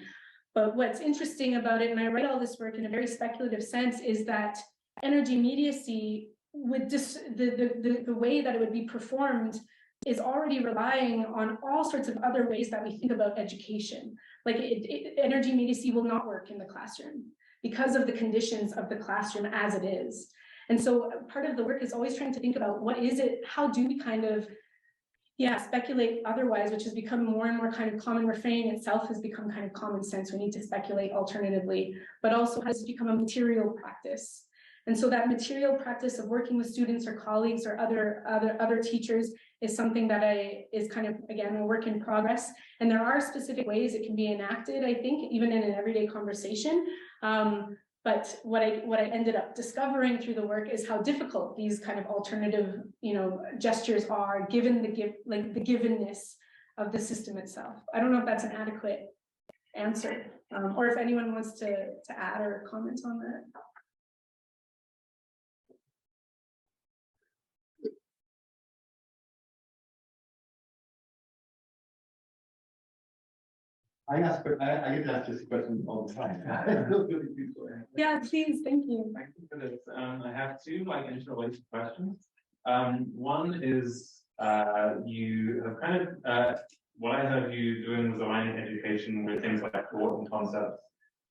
But what's interesting about it, and I write all this work in a very speculative sense, is that energy immediacy would the way that it would be performed is already relying on all sorts of other ways that we think about education. Like energy immediacy will not work in the classroom because of the conditions of the classroom as it is. And so part of the work is always trying to think about what is it, how do we kind of, speculate otherwise, which has become more and more kind of common. Refraining itself has become kind of common sense. We need to speculate alternatively, but also has become a material practice. And so that material practice of working with students or colleagues or other teachers is something that is kind of, again, a work in progress. And there are specific ways it can be enacted, I think, even in an everyday conversation. But what I ended up discovering through the work is how difficult these kind of alternative, gestures are, given the givenness of the system itself. I don't know if that's an adequate answer, or if anyone wants to add or comment on that. I get to ask this question all the time. Yeah, please, thank you. Thank you for this. I have two interrelated questions. One is you have kind of what I heard you doing was aligning education with things like thought and concepts.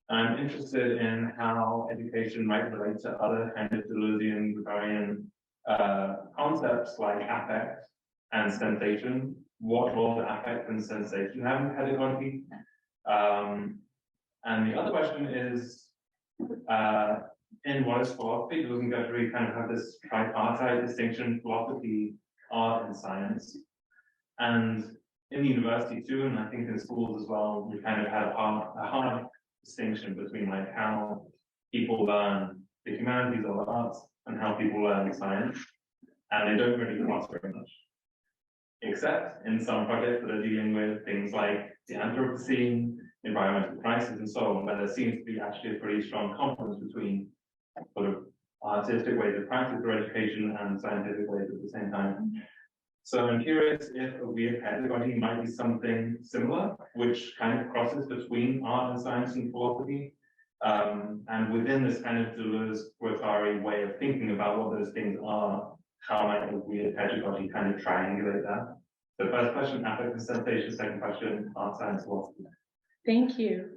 I'm interested in how education might relate to other kind of Deleuzian, Guattarian concepts like affect and sensation. What role do affect and sensation have in pedagogy? And the other question is, in what is philosophy? Doesn't Guattari kind of have this tripartite distinction, philosophy, art, and science? And in the university too, and I think in schools as well, we kind of had a hard distinction between like how people learn the humanities or the arts and how people learn science, and they don't really cross very much, except in some projects that are dealing with things like the Anthropocene, environmental crisis, and so on, where there seems to be actually a pretty strong confluence between sort of artistic ways of practice for education and scientific ways at the same time. So I'm curious if a weird pedagogy might be something similar, which kind of crosses between art and science and philosophy. And within this kind of Deleuze-Guattari way of thinking about what those things are, how might a weird pedagogy kind of triangulate that? So first question, affect and sensation. Second question, art, science, philosophy. Thank you.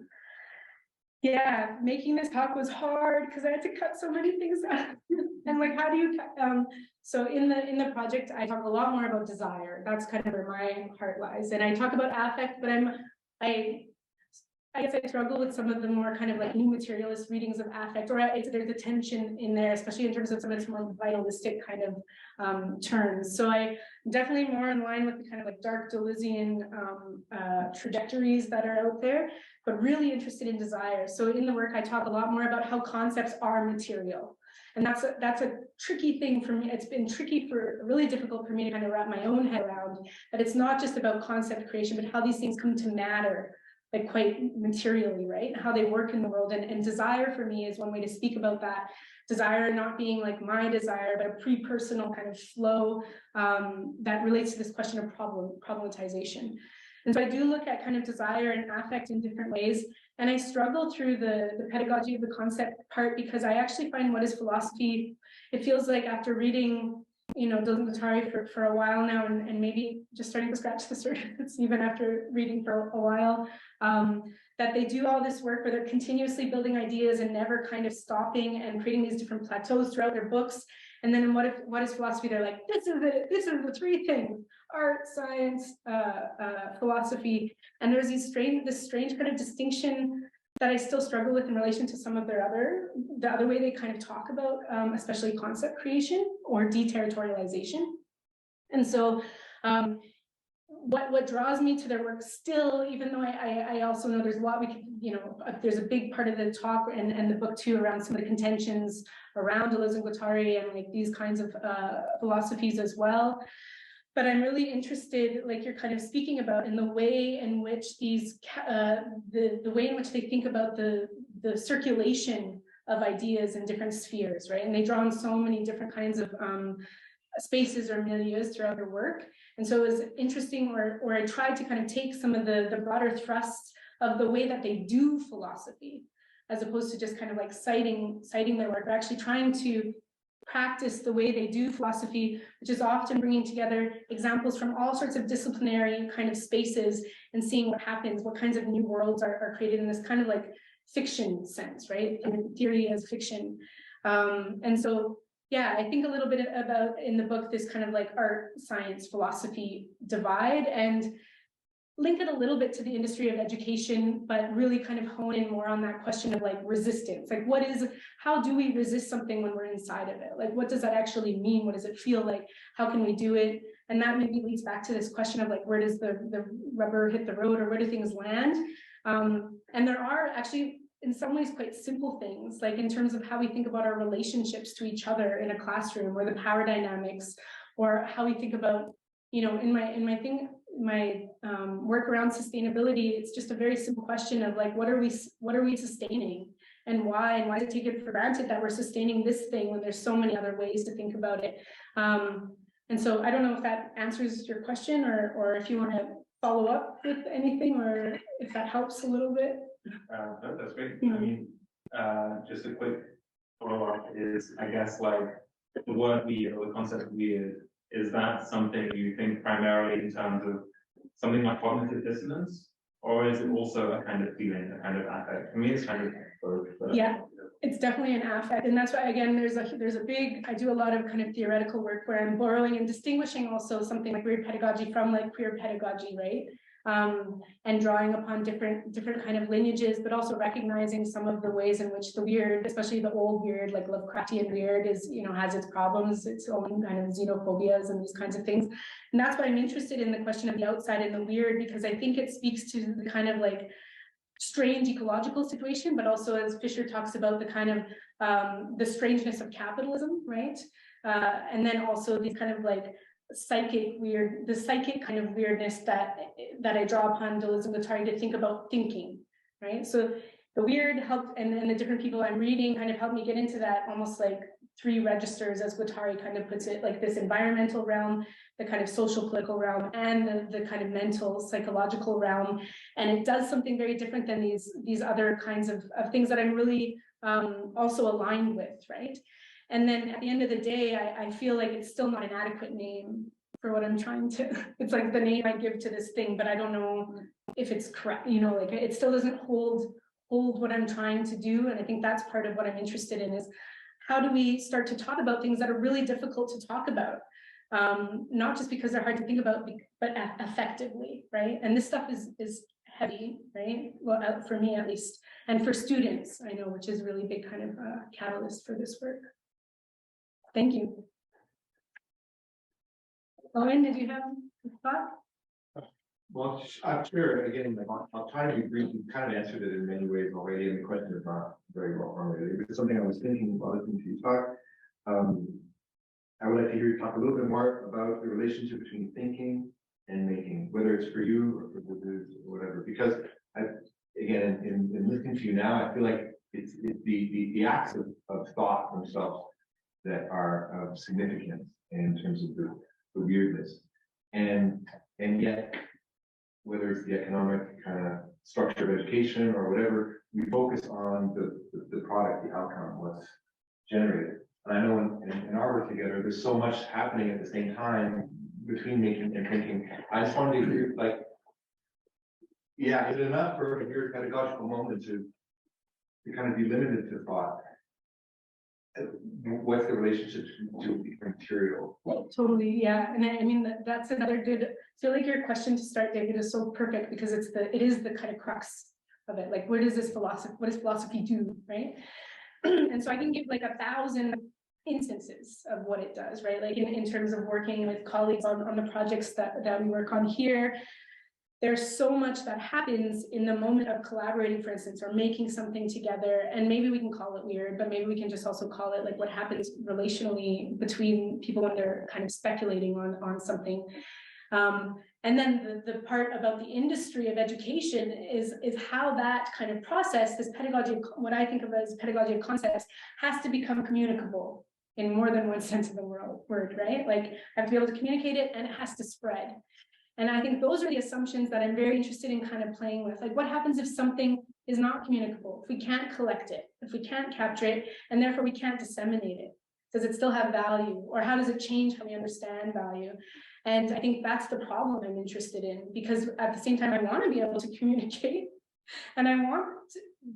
Yeah, making this talk was hard because I had to cut so many things out. And like, how do you so in the project, I talk a lot more about desire. That's kind of where my heart lies. And I talk about affect, but I guess I struggle with some of the more kind of like new materialist readings of affect, or there's a tension in there, especially in terms of some of its more vitalistic kind of terms. So I'm definitely more in line with the kind of like dark Deleuzian trajectories that are out there, but really interested in desire. So in the work, I talk a lot more about how concepts are material. And that's a tricky thing for me. It's been really difficult for me to kind of wrap my own head around, that it's not just about concept creation, but how these things come to matter, like quite materially, right? How they work in the world. And desire for me is one way to speak about that. Desire not being like my desire, but a pre-personal kind of flow that relates to this question of problematization. And so I do look at kind of desire and affect in different ways. And I struggle through the pedagogy of the concept part, because I actually find what is philosophy, it feels like after reading, Deleuze-Guattari for a while now, and maybe just starting to scratch the surface even after reading for a while, that they do all this work where they're continuously building ideas and never kind of stopping and creating these different plateaus throughout their books. And then what is philosophy? They're like, this is the three things: art, science, philosophy. And there's this strange kind of distinction that I still struggle with in relation to some of the other way they kind of talk about, especially concept creation or deterritorialization. And so what draws me to their work still, even though I also know there's a lot we could, there's a big part of the talk and the book too around some of the contentions around Deleuze and Guattari and like these kinds of philosophies as well. But I'm really interested, like you're kind of speaking about, in the way in which these, the way in which they think about the circulation of ideas in different spheres, right? And they draw on so many different kinds of spaces or milieus throughout their work. And so it was interesting, or I tried to kind of take some of the broader thrusts of the way that they do philosophy, as opposed to just kind of like citing their work, but actually trying to practice the way they do philosophy, which is often bringing together examples from all sorts of disciplinary kind of spaces and seeing what happens, what kinds of new worlds are created in this kind of like fiction sense, right? And theory as fiction. And so yeah, I think a little bit about in the book, this kind of like art, science, philosophy divide, and link it a little bit to the industry of education, but really kind of hone in more on that question of like resistance. Like how do we resist something when we're inside of it? Like, what does that actually mean? What does it feel like? How can we do it? And that maybe leads back to this question of like, where does the rubber hit the road, or where do things land? And there are actually, in some ways, quite simple things, like in terms of how we think about our relationships to each other in a classroom, or the power dynamics, or how we think about, you know, in my work around sustainability, it's just a very simple question of like, what are we sustaining, and why do we take it for granted that we're sustaining this thing when there's so many other ways to think about it? And so I don't know if that answers your question, or if you want to follow up with anything, or if that helps a little bit. No, that's great. I mean, just a quick follow-up is, I guess, like the word weird, or the concept of weird, is that something you think primarily in terms of something like cognitive dissonance, or is it also a kind of feeling, a kind of affect? For me, it's kind of both. Yeah, it's definitely an affect, and that's why, again, there's a big, I do a lot of kind of theoretical work where I'm borrowing and distinguishing also something like weird pedagogy from like queer pedagogy, right? And drawing upon different kind of lineages, but also recognizing some of the ways in which the weird, especially the old weird, like Lovecraftian weird, is, you know, has its problems, its own kind of xenophobias and these kinds of things. And that's why I'm interested in the question of the outside and the weird, because I think it speaks to the kind of like strange ecological situation, but also, as Fisher talks about, the kind of the strangeness of capitalism, right? And then also these kind of like the psychic kind of weirdness that I draw upon Deleuze and Guattari to think about thinking, right? So the weird helped, and the different people I'm reading kind of helped me get into that almost like three registers, as Guattari kind of puts it, like this environmental realm, the kind of social political realm, and the kind of mental psychological realm. And it does something very different than these other kinds of things that I'm really also aligned with, right? And then at the end of the day, I feel like it's still not an adequate name for what I'm trying to, it's like the name I give to this thing, but I don't know if it's correct, you know, like it still doesn't hold what I'm trying to do. And I think that's part of what I'm interested in, is how do we start to talk about things that are really difficult to talk about? Not just because they're hard to think about, but effectively, right? And this stuff is heavy, right? Well, for me at least, and for students, I know, which is a really big kind of catalyst for this work. Thank you. Owen, did you have a thought? Well, I'm sure, again, I'll try to be brief. You kind of answered it in many ways already, and the question is not very well formulated. It's something I was thinking while listening to you talk. I would like to hear you talk a little bit more about the relationship between thinking and making, whether it's for you or for the or whatever. Because again, in listening to you now, I feel like it's the acts of thought themselves that are of significance in terms of the weirdness, and yet, whether it's the economic kind of structure of education or whatever, we focus on the product, the outcome, what's generated. And I know in our work together, there's so much happening at the same time between making and thinking. I just wanted to hear, like, yeah, is it enough for your pedagogical moment to kind of be limited to thought? What's the relationship to the material? Totally, yeah. And I mean, that's another good, I feel like your question to start, David, is so perfect, because it is the kind of crux of it. Like, what does philosophy do, right? And so I can give like 1,000 instances of what it does, right? Like in terms of working with colleagues on the projects that we work on here. There's so much that happens in the moment of collaborating, for instance, or making something together. And maybe we can call it weird, but maybe we can just also call it like what happens relationally between people when they're kind of speculating on something. And then the part about the industry of education is how that kind of process, this pedagogy, what I think of as pedagogy of concepts, has to become communicable in more than one sense of the word, right? Like I have to be able to communicate it, and it has to spread. And I think those are the assumptions that I'm very interested in kind of playing with. Like, what happens if something is not communicable, if we can't collect it, if we can't capture it, and therefore we can't disseminate it? Does it still have value? Or how does it change how we understand value? And I think that's the problem I'm interested in, because at the same time, I want to be able to communicate, and I want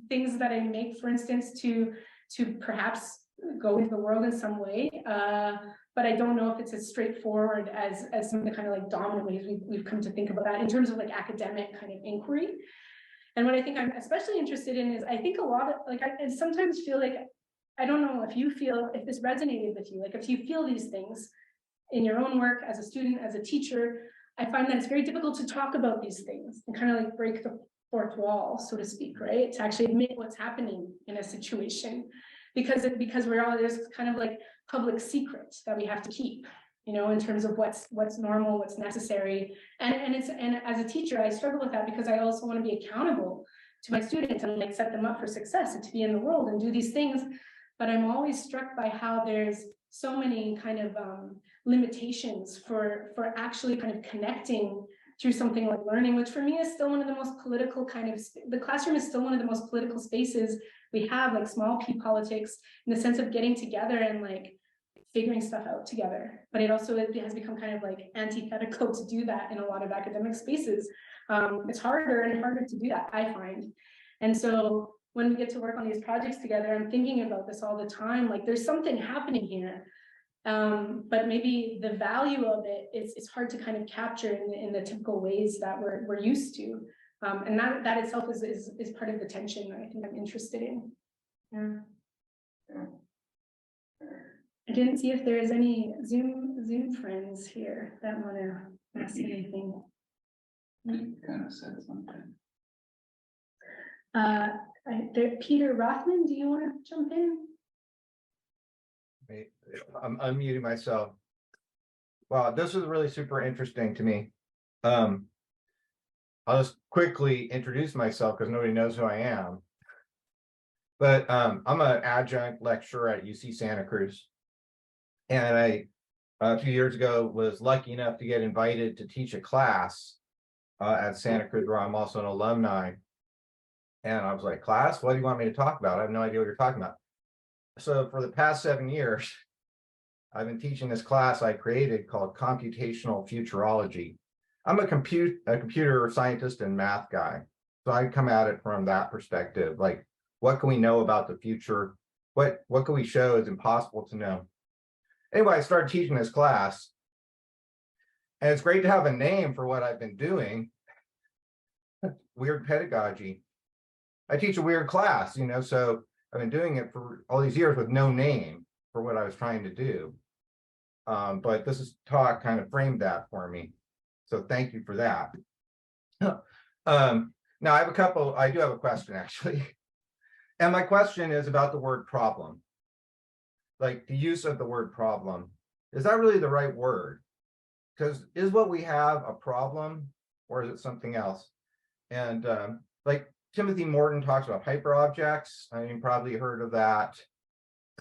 things that I make, for instance, to perhaps go into the world in some way. But I don't know if it's as straightforward as some of the kind of like dominant ways we've come to think about that in terms of like academic kind of inquiry. And what I think I'm especially interested in is I think a lot of like I sometimes feel like, I don't know if you feel, if this resonated with you, like if you feel these things in your own work as a student, as a teacher, I find that it's very difficult to talk about these things and kind of like break the fourth wall, so to speak, right? To actually admit what's happening in a situation, because we're all, there's kind of like public secrets that we have to keep, you know, in terms of what's normal, what's necessary. And as a teacher, I struggle with that because I also want to be accountable to my students and like set them up for success and to be in the world and do these things. But I'm always struck by how there's so many kind of limitations for actually kind of connecting through something like learning, which for me is still one of the most political kind of, the classroom is still one of the most political spaces we have, like small p politics, in the sense of getting together and like figuring stuff out together. But it also has become kind of like antithetical to do that in a lot of academic spaces. It's harder and harder to do that, I find. And so when we get to work on these projects together, I'm thinking about this all the time, like there's something happening here. But maybe the value of it is hard to kind of capture in the typical ways that we're used to. And that itself is part of the tension that I think I'm interested in. Yeah. I didn't see if there's any Zoom friends here that want to ask anything. You kind of said something. Peter Rothman, do you want to jump in? I'm unmuting myself. Wow, this is really super interesting to me. I'll just quickly introduce myself because nobody knows who I am. But I'm an adjunct lecturer at UC Santa Cruz. And I, a few years ago, was lucky enough to get invited to teach a class at Santa Cruz, where I'm also an alumni. And I was like, class, what do you want me to talk about? I have no idea what you're talking about. So for the past 7 years, I've been teaching this class I created called Computational Futurology. I'm a computer scientist and math guy. So I come at it from that perspective, like what can we know about the future? What can we show is impossible to know? Anyway, I started teaching this class. And it's great to have a name for what I've been doing. Weird pedagogy. I teach a weird class, you know, so I've been doing it for all these years with no name for what I was trying to do. But this talk kind of framed that for me. So thank you for that. Now I do have a question actually. And my question is about the word problem. Like the use of the word problem. Is that really the right word? Because is what we have a problem or is it something else? And like Timothy Morton talks about hyperobjects. I mean, you probably heard of that.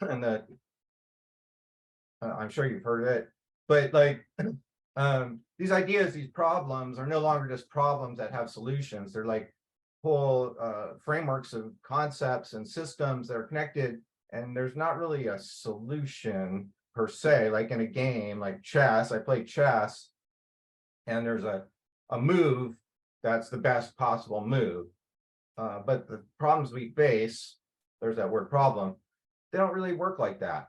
And I'm sure you've heard of it. But like these ideas, these problems are no longer just problems that have solutions. They're like whole frameworks of concepts and systems that are connected. And there's not really a solution per se, like in a game like chess. I play chess and there's a move that's the best possible move. But the problems we face, there's that word problem, they don't really work like that.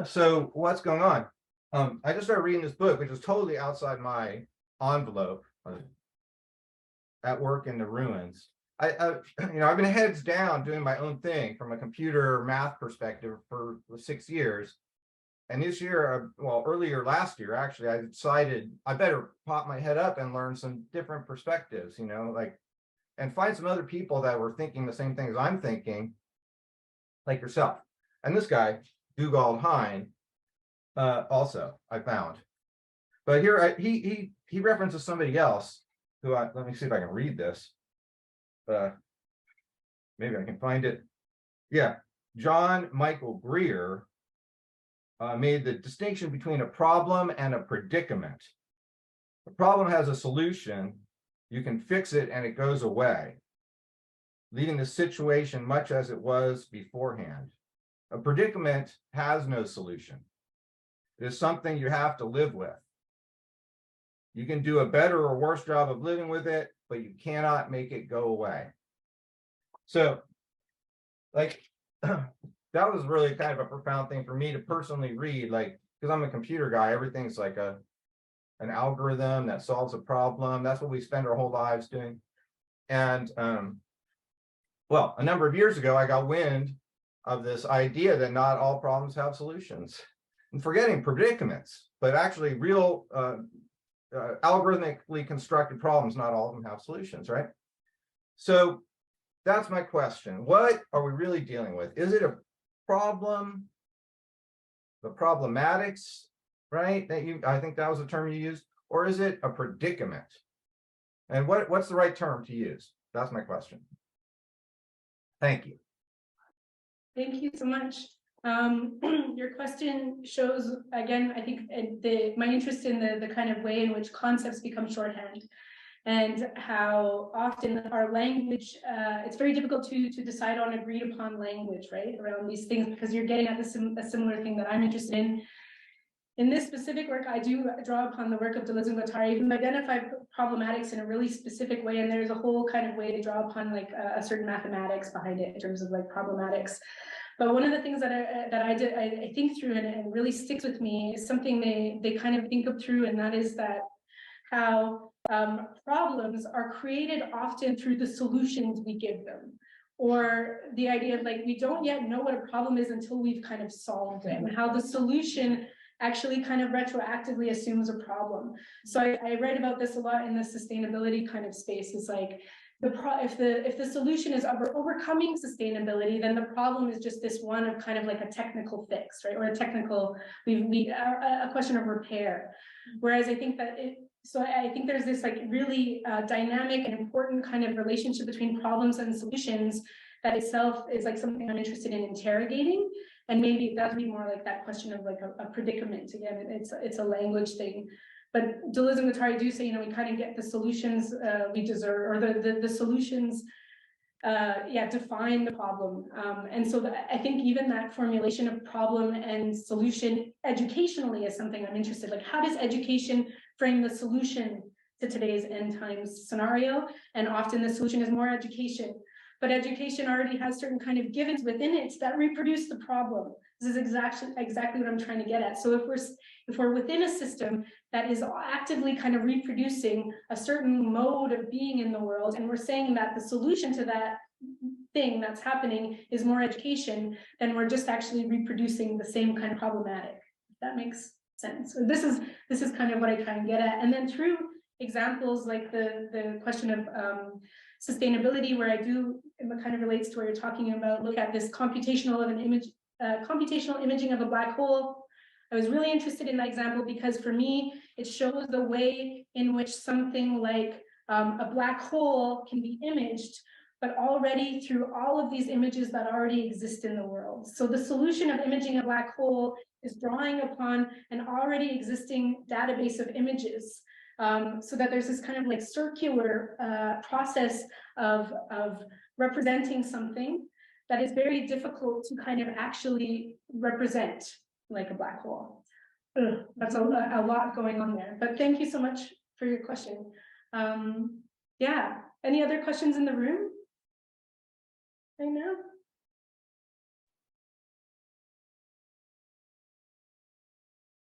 So what's going on? I just started reading this book, which is totally outside my envelope, At Work in the Ruins. I've been heads down doing my own thing from a computer math perspective for 6 years. And this year, earlier last year, actually, I decided I better pop my head up and learn some different perspectives, you know, like, and find some other people that were thinking the same things I'm thinking, like yourself. And this guy, Dugald Hine, also I found. But here he references somebody else who let me see if I can read this. Maybe I can find it. Yeah, John Michael Greer made the distinction between a problem and a predicament. A problem has a solution. You can fix it and it goes away, leaving the situation much as it was beforehand. A predicament has no solution. It is something you have to live with. You can do a better or worse job of living with it, but you cannot make it go away. So, like, that was really kind of a profound thing for me to personally read, like, because I'm a computer guy, everything's like an algorithm that solves a problem. That's what we spend our whole lives doing. And well, a number of years ago, I got wind of this idea that not all problems have solutions. And forgetting predicaments, but actually real algorithmically constructed problems, not all of them have solutions, right? So that's my question. What are we really dealing with? Is it a problem, the problematics, right? I think that was the term you used, or is it a predicament? And what's the right term to use? That's my question. Thank you. Thank you so much. Your question shows, again, I think my interest in the kind of way in which concepts become shorthand, and how often our language, it's very difficult to decide on agreed upon language, right, around these things, because you're getting at a similar thing that I'm interested in. In this specific work, I do draw upon the work of Deleuze and Guattari, who identify problematics in a really specific way, and there's a whole kind of way to draw upon like a certain mathematics behind it in terms of like problematics. But one of the things that I think through and really sticks with me is something they kind of think of through, and that is that how problems are created often through the solutions we give them, or the idea of like, we don't yet know what a problem is until we've kind of solved it, and how the solution actually kind of retroactively assumes a problem. So I write about this a lot in the sustainability kind of space. It's like, if the solution is overcoming sustainability, then the problem is just this one of kind of like a technical fix, right? Or a technical, a question of repair. Whereas I think that so I think there's this like really dynamic and important kind of relationship between problems and solutions that itself is like something I'm interested in interrogating. And maybe that would be more like that question of like a predicament. Again, it's a language thing. But Deleuze and Guattari do say, we kind of get the solutions we deserve, or the solutions, define the problem. And so I think even that formulation of problem and solution educationally is something I'm interested in. Like, how does education frame the solution to today's end times scenario? And often the solution is more education. But education already has certain kind of givens within it that reproduce the problem. This is exactly what I'm trying to get at. So if we're within a system that is actively kind of reproducing a certain mode of being in the world, and we're saying that the solution to that thing that's happening is more education, then we're just actually reproducing the same kind of problematic. If that makes sense. So this is kind of what I try and get at. And then through examples like the question of sustainability, where it kind of relates to where you're talking about, look at this computational imaging of a black hole. I was really interested in that example because for me, it shows the way in which something like a black hole can be imaged, but already through all of these images that already exist in the world. So the solution of imaging a black hole is drawing upon an already existing database of images. So that there's this kind of like circular process of representing something that is very difficult to kind of actually represent, like a black hole. That's a lot going on there, but thank you so much for your question. Yeah, any other questions in the room right now?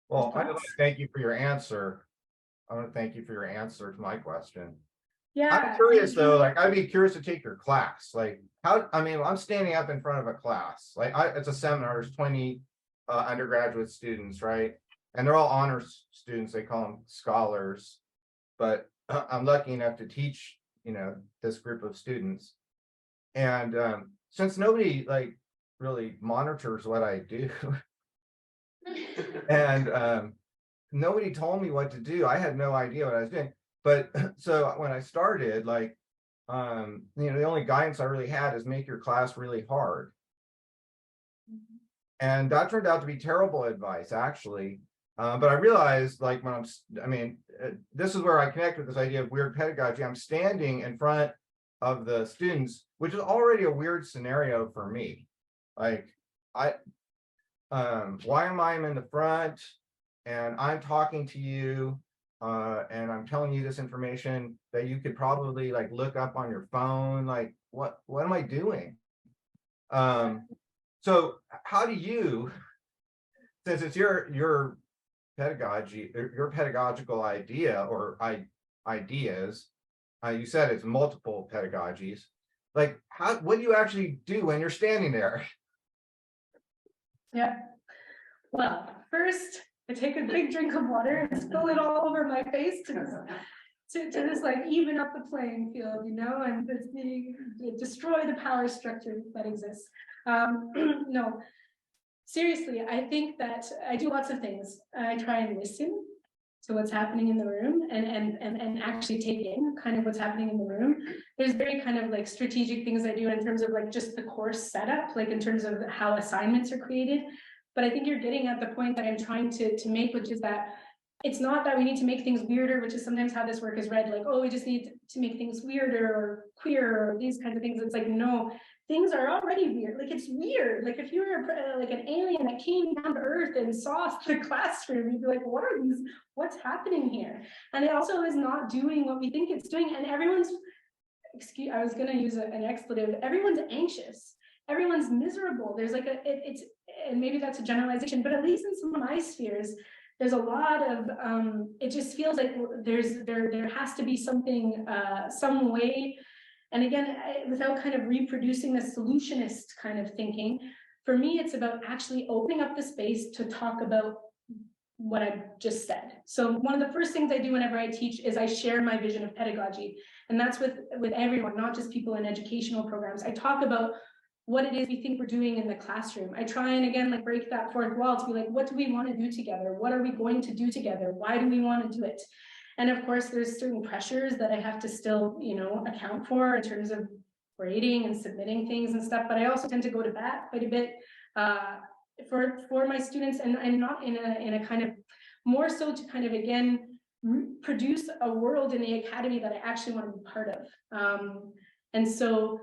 Well, I want to thank you for your answer. I want to thank you for your answer to my question. Yeah, I'm curious though, like I'd be curious to take your class. Like I'm standing up in front of a class, like it's a seminar, there's 20 undergraduate students, right? And they're all honors students, they call them scholars, but I'm lucky enough to teach, this group of students. And since nobody like really monitors what I do, and nobody told me what to do, I had no idea what I was doing. But so when I started, like, the only guidance I really had is make your class really hard. And that turned out to be terrible advice, actually. But I realized, like, this is where I connect with this idea of weird pedagogy. I'm standing in front of the students, which is already a weird scenario for me. Like, why am I in the front and I'm talking to you? And I'm telling you this information that you could probably like look up on your phone. Like, what am I doing? So how do you, since it's your pedagogy, your pedagogical idea or ideas, you said it's multiple pedagogies. Like, what do you actually do when you're standing there? Yeah. Well, first I take a big drink of water and spill it all over my face to just like even up the playing field, you know, and destroy the power structure that exists. No, seriously, I think that I do lots of things. I try and listen to what's happening in the room and actually take in kind of what's happening in the room. There's very kind of like strategic things I do in terms of like just the course setup, like in terms of how assignments are created. But I think you're getting at the point that I'm trying to make, which is that it's not that we need to make things weirder, which is sometimes how this work is read, like, oh, we just need to make things weirder or queer or these kinds of things. It's like, no, things are already weird. Like, it's weird. Like, if you were like an alien that came down to Earth and saw the classroom, you'd be like, what are these? What's happening here? And it also is not doing what we think it's doing. And everyone's, I was going to use an expletive, everyone's anxious. Everyone's miserable. There's like and maybe that's a generalization, but at least in some of my spheres, there's a lot of, it just feels like there has to be something, some way. And again, without kind of reproducing the solutionist kind of thinking, for me, it's about actually opening up the space to talk about what I just said. So one of the first things I do whenever I teach is I share my vision of pedagogy. And that's with everyone, not just people in educational programs. I talk about what it is we think we're doing in the classroom. I try and again, like break that fourth wall to be like, what do we want to do together? What are we going to do together? Why do we want to do it? And of course, there's certain pressures that I have to still, you know, account for in terms of grading and submitting things and stuff. But I also tend to go to bat quite a bit for my students, and not in a kind of more so to kind of again produce a world in the academy that I actually want to be part of. And so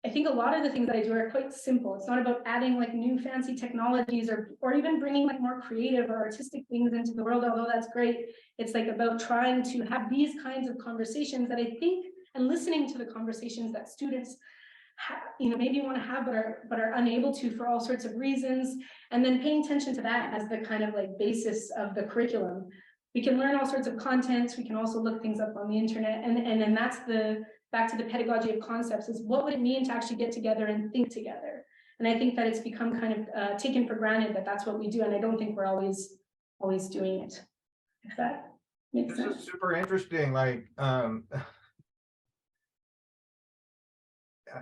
I think a lot of the things that I do are quite simple. It's not about adding like new fancy technologies or even bringing like more creative or artistic things into the world, although that's great. It's like about trying to have these kinds of conversations that I think, and listening to the conversations that students you know, maybe want to have, but are unable to for all sorts of reasons. And then paying attention to that as the kind of like basis of the curriculum. We can learn all sorts of contents. We can also look things up on the internet. And then that's back to the pedagogy of concepts, is what would it mean to actually get together and think together? And I think that it's become kind of taken for granted that that's what we do. And I don't think we're always doing it. If that makes sense. This is super interesting. Like,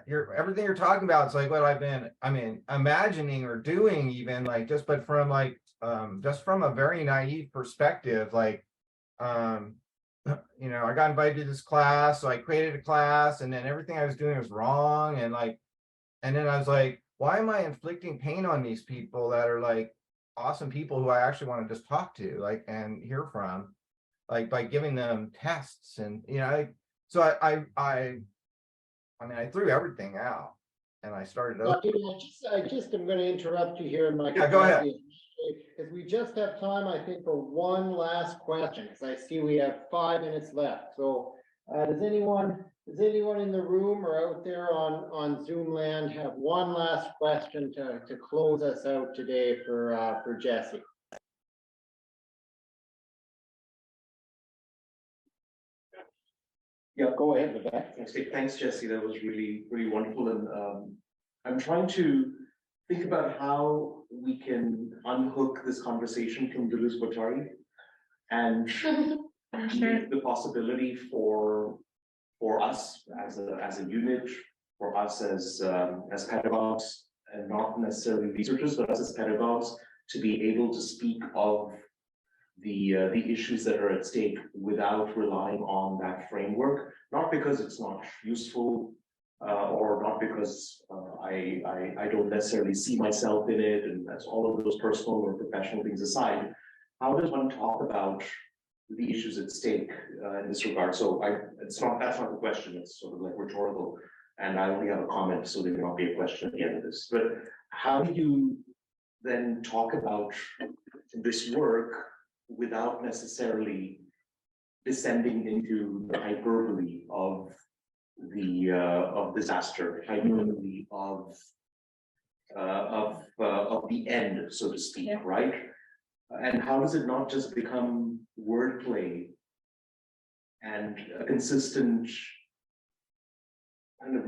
everything you're talking about, it's like what I've been, imagining or doing, even like but from like, just from a very naive perspective, like, you know, I got invited to this class, so I created a class, and then everything I was doing was wrong, and then I was like, why am I inflicting pain on these people that are like awesome people who I actually want to just talk to, like, and hear from, like, by giving them tests, and you know, so I threw everything out, and I started over. I just am going to interrupt you here in my. Yeah, go ahead. If we just have time, I think, for one last question, because I see we have 5 minutes left. So does anyone in the room or out there on Zoom land have one last question to close us out today for Jessie? Yeah, go ahead with that. Thanks, Jessie. That was really, really wonderful. And I'm trying to think about how we can unhook this conversation from Deleuze-Guattari and the possibility for us as a unit, for us as pedagogues, and not necessarily researchers, but us as pedagogues, to be able to speak of the issues that are at stake without relying on that framework, not because it's not useful, or not because I don't necessarily see myself in it, and that's all of those personal or professional things aside. How does one talk about the issues at stake in this regard? So that's not the question. It's sort of like rhetorical, and I only have a comment, so there will not be a question at the end of this. But how do you then talk about this work without necessarily descending into the hyperbole of disaster, hyperbole of of the end, so to speak, Yeah. right? And how does it not just become wordplay and a consistent kind of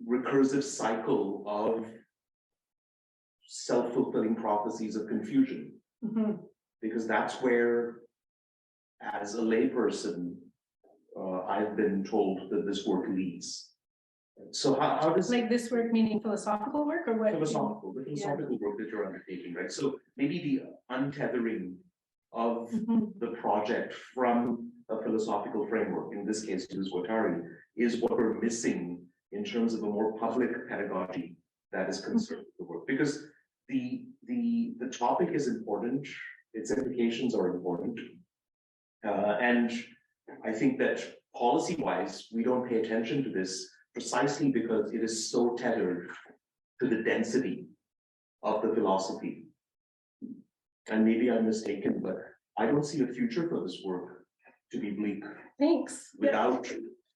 recursive cycle of self-fulfilling prophecies of confusion? Mhm. Because that's where, as a layperson, I've been told that this work leads. So how does Like this work meaning philosophical work or what? the philosophical work that you're undertaking, right? So maybe the untethering of Mhm. the project from a philosophical framework, in this case, to Watari, is what we're missing in terms of a more public pedagogy that is concerned with the work. Because the topic is important, its implications are important. And I think that policy-wise, we don't pay attention to this precisely because it is so tethered to the density of the philosophy. And maybe I'm mistaken, but I don't see a future for this work to be bleak Thanks. Yeah.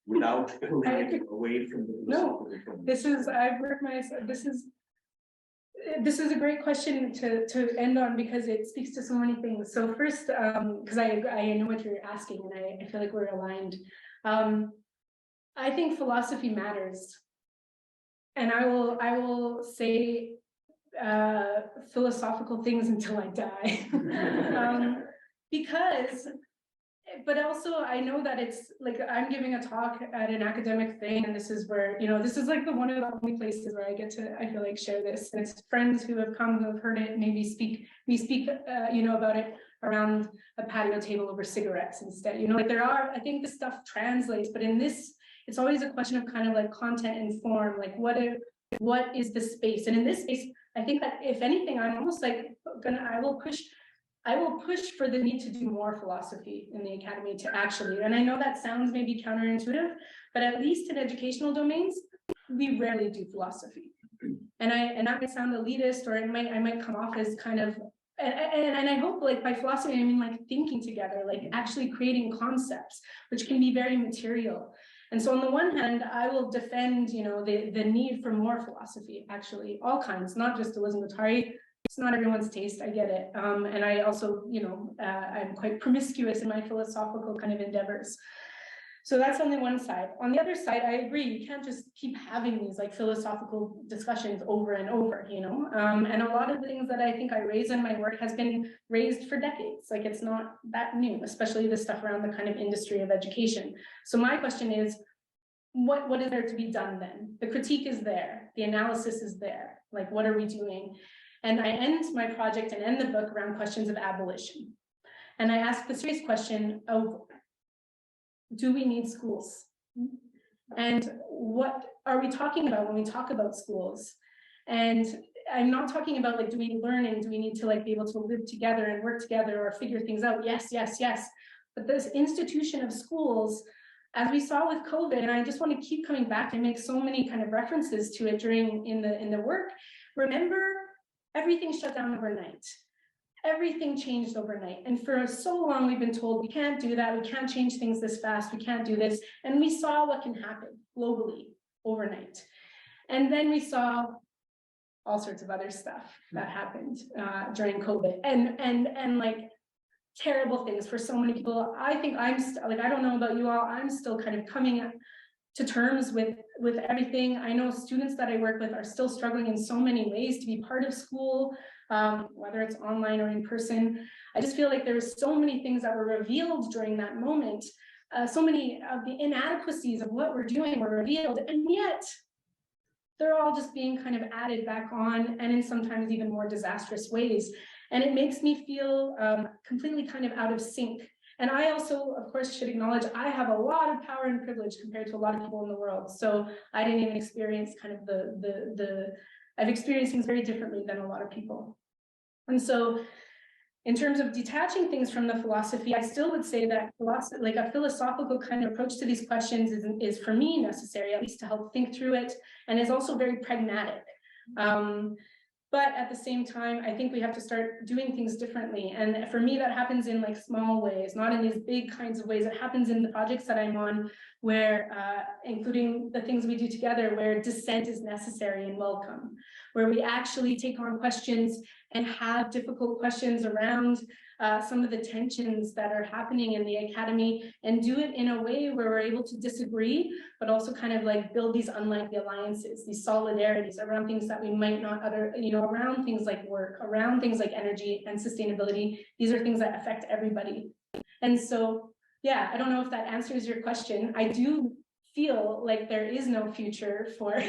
without pulling it away from the philosophical framework. This is, I've worked myself, this is a great question to end on because it speaks to so many things. So first, because I know what you're asking and I feel like we're aligned. I think philosophy matters. And I will say philosophical things until I die. Because but also I know that it's like I'm giving a talk at an academic thing, and this is where, you know, this is like one of the only places where I get to, I feel like, share this. And it's friends who have come, who have heard it, maybe speak you know, about it around a patio table over cigarettes instead. You know, like there are, I think this stuff translates, but in this, it's always a question of kind of like content and form, like what is the space? And in this space, I think that if anything, I'm almost like I will push for the need to do more philosophy in the academy to actually, and I know that sounds maybe counterintuitive, but at least in educational domains, we rarely do philosophy. And that might sound elitist, or I might come off as kind of, and I hope, like, by philosophy, I mean like thinking together, like actually creating concepts, which can be very material. And so on the one hand, I will defend, you know, the need for more philosophy, actually, all kinds, not just Elizabeth. It's not everyone's taste, I get it. And I also, you know, I'm quite promiscuous in my philosophical kind of endeavors. So that's on the one side. On the other side, I agree, you can't just keep having these like philosophical discussions over and over, you know? And a lot of the things that I think I raise in my work has been raised for decades. Like it's not that new, especially the stuff around the kind of industry of education. So my question is, what is there to be done then? The critique is there, the analysis is there. Like, what are we doing? And I end my project and end the book around questions of abolition. And I ask the serious question of, do we need schools? And what are we talking about when we talk about schools? And I'm not talking about like, do we learn and do we need to like be able to live together and work together or figure things out? Yes, yes, yes. But this institution of schools, as we saw with COVID, and I just want to keep coming back and make so many kind of references to it in the work. Remember, everything shut down overnight. Everything changed overnight. And for so long, we've been told we can't do that. We can't change things this fast. We can't do this. And we saw what can happen globally overnight. And then we saw all sorts of other stuff that happened during COVID and like terrible things for so many people. I think I'm like, I don't know about you all, I'm still kind of coming to terms with everything. I know students that I work with are still struggling in so many ways to be part of school, whether it's online or in person. I just feel like there's so many things that were revealed during that moment. So many of the inadequacies of what we're doing were revealed, and yet they're all just being kind of added back on, and in sometimes even more disastrous ways. And it makes me feel completely kind of out of sync. And I also, of course, should acknowledge I have a lot of power and privilege compared to a lot of people in the world. So I didn't even experience kind of I've experienced things very differently than a lot of people. And so in terms of detaching things from the philosophy, I still would say that philosophy, like a philosophical kind of approach to these questions is for me necessary, at least to help think through it, and is also very pragmatic. But at the same time, I think we have to start doing things differently. And for me, that happens in like small ways, not in these big kinds of ways. It happens in the projects that I'm on, where, including the things we do together, where dissent is necessary and welcome, where we actually take on questions and have difficult questions around some of the tensions that are happening in the academy, and do it in a way where we're able to disagree, but also kind of like build these unlikely alliances, these solidarities around things that we might not around things like work, around things like energy and sustainability. These are things that affect everybody. And so, yeah, I don't know if that answers your question. I do feel like there is no future for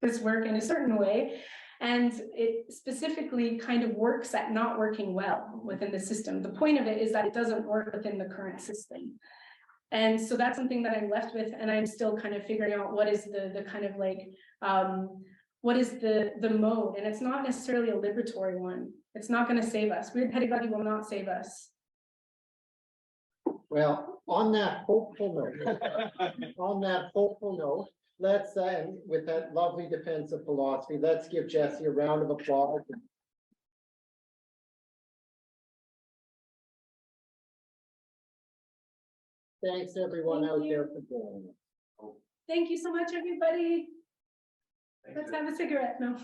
this work in a certain way. And it specifically kind of works at not working well within the system. The point of it is that it doesn't work within the current system. And so that's something that I'm left with, and I'm still kind of figuring out what is the kind of like, what is the mode. And it's not necessarily a liberatory one. It's not going to save us. Weird pedagogy will not save us. Well, on that hopeful note, let's, with that lovely defense of philosophy, let's give Jessie a round of applause. Thanks everyone out there for joining us. Thank you so much, everybody. Let's have a cigarette. No.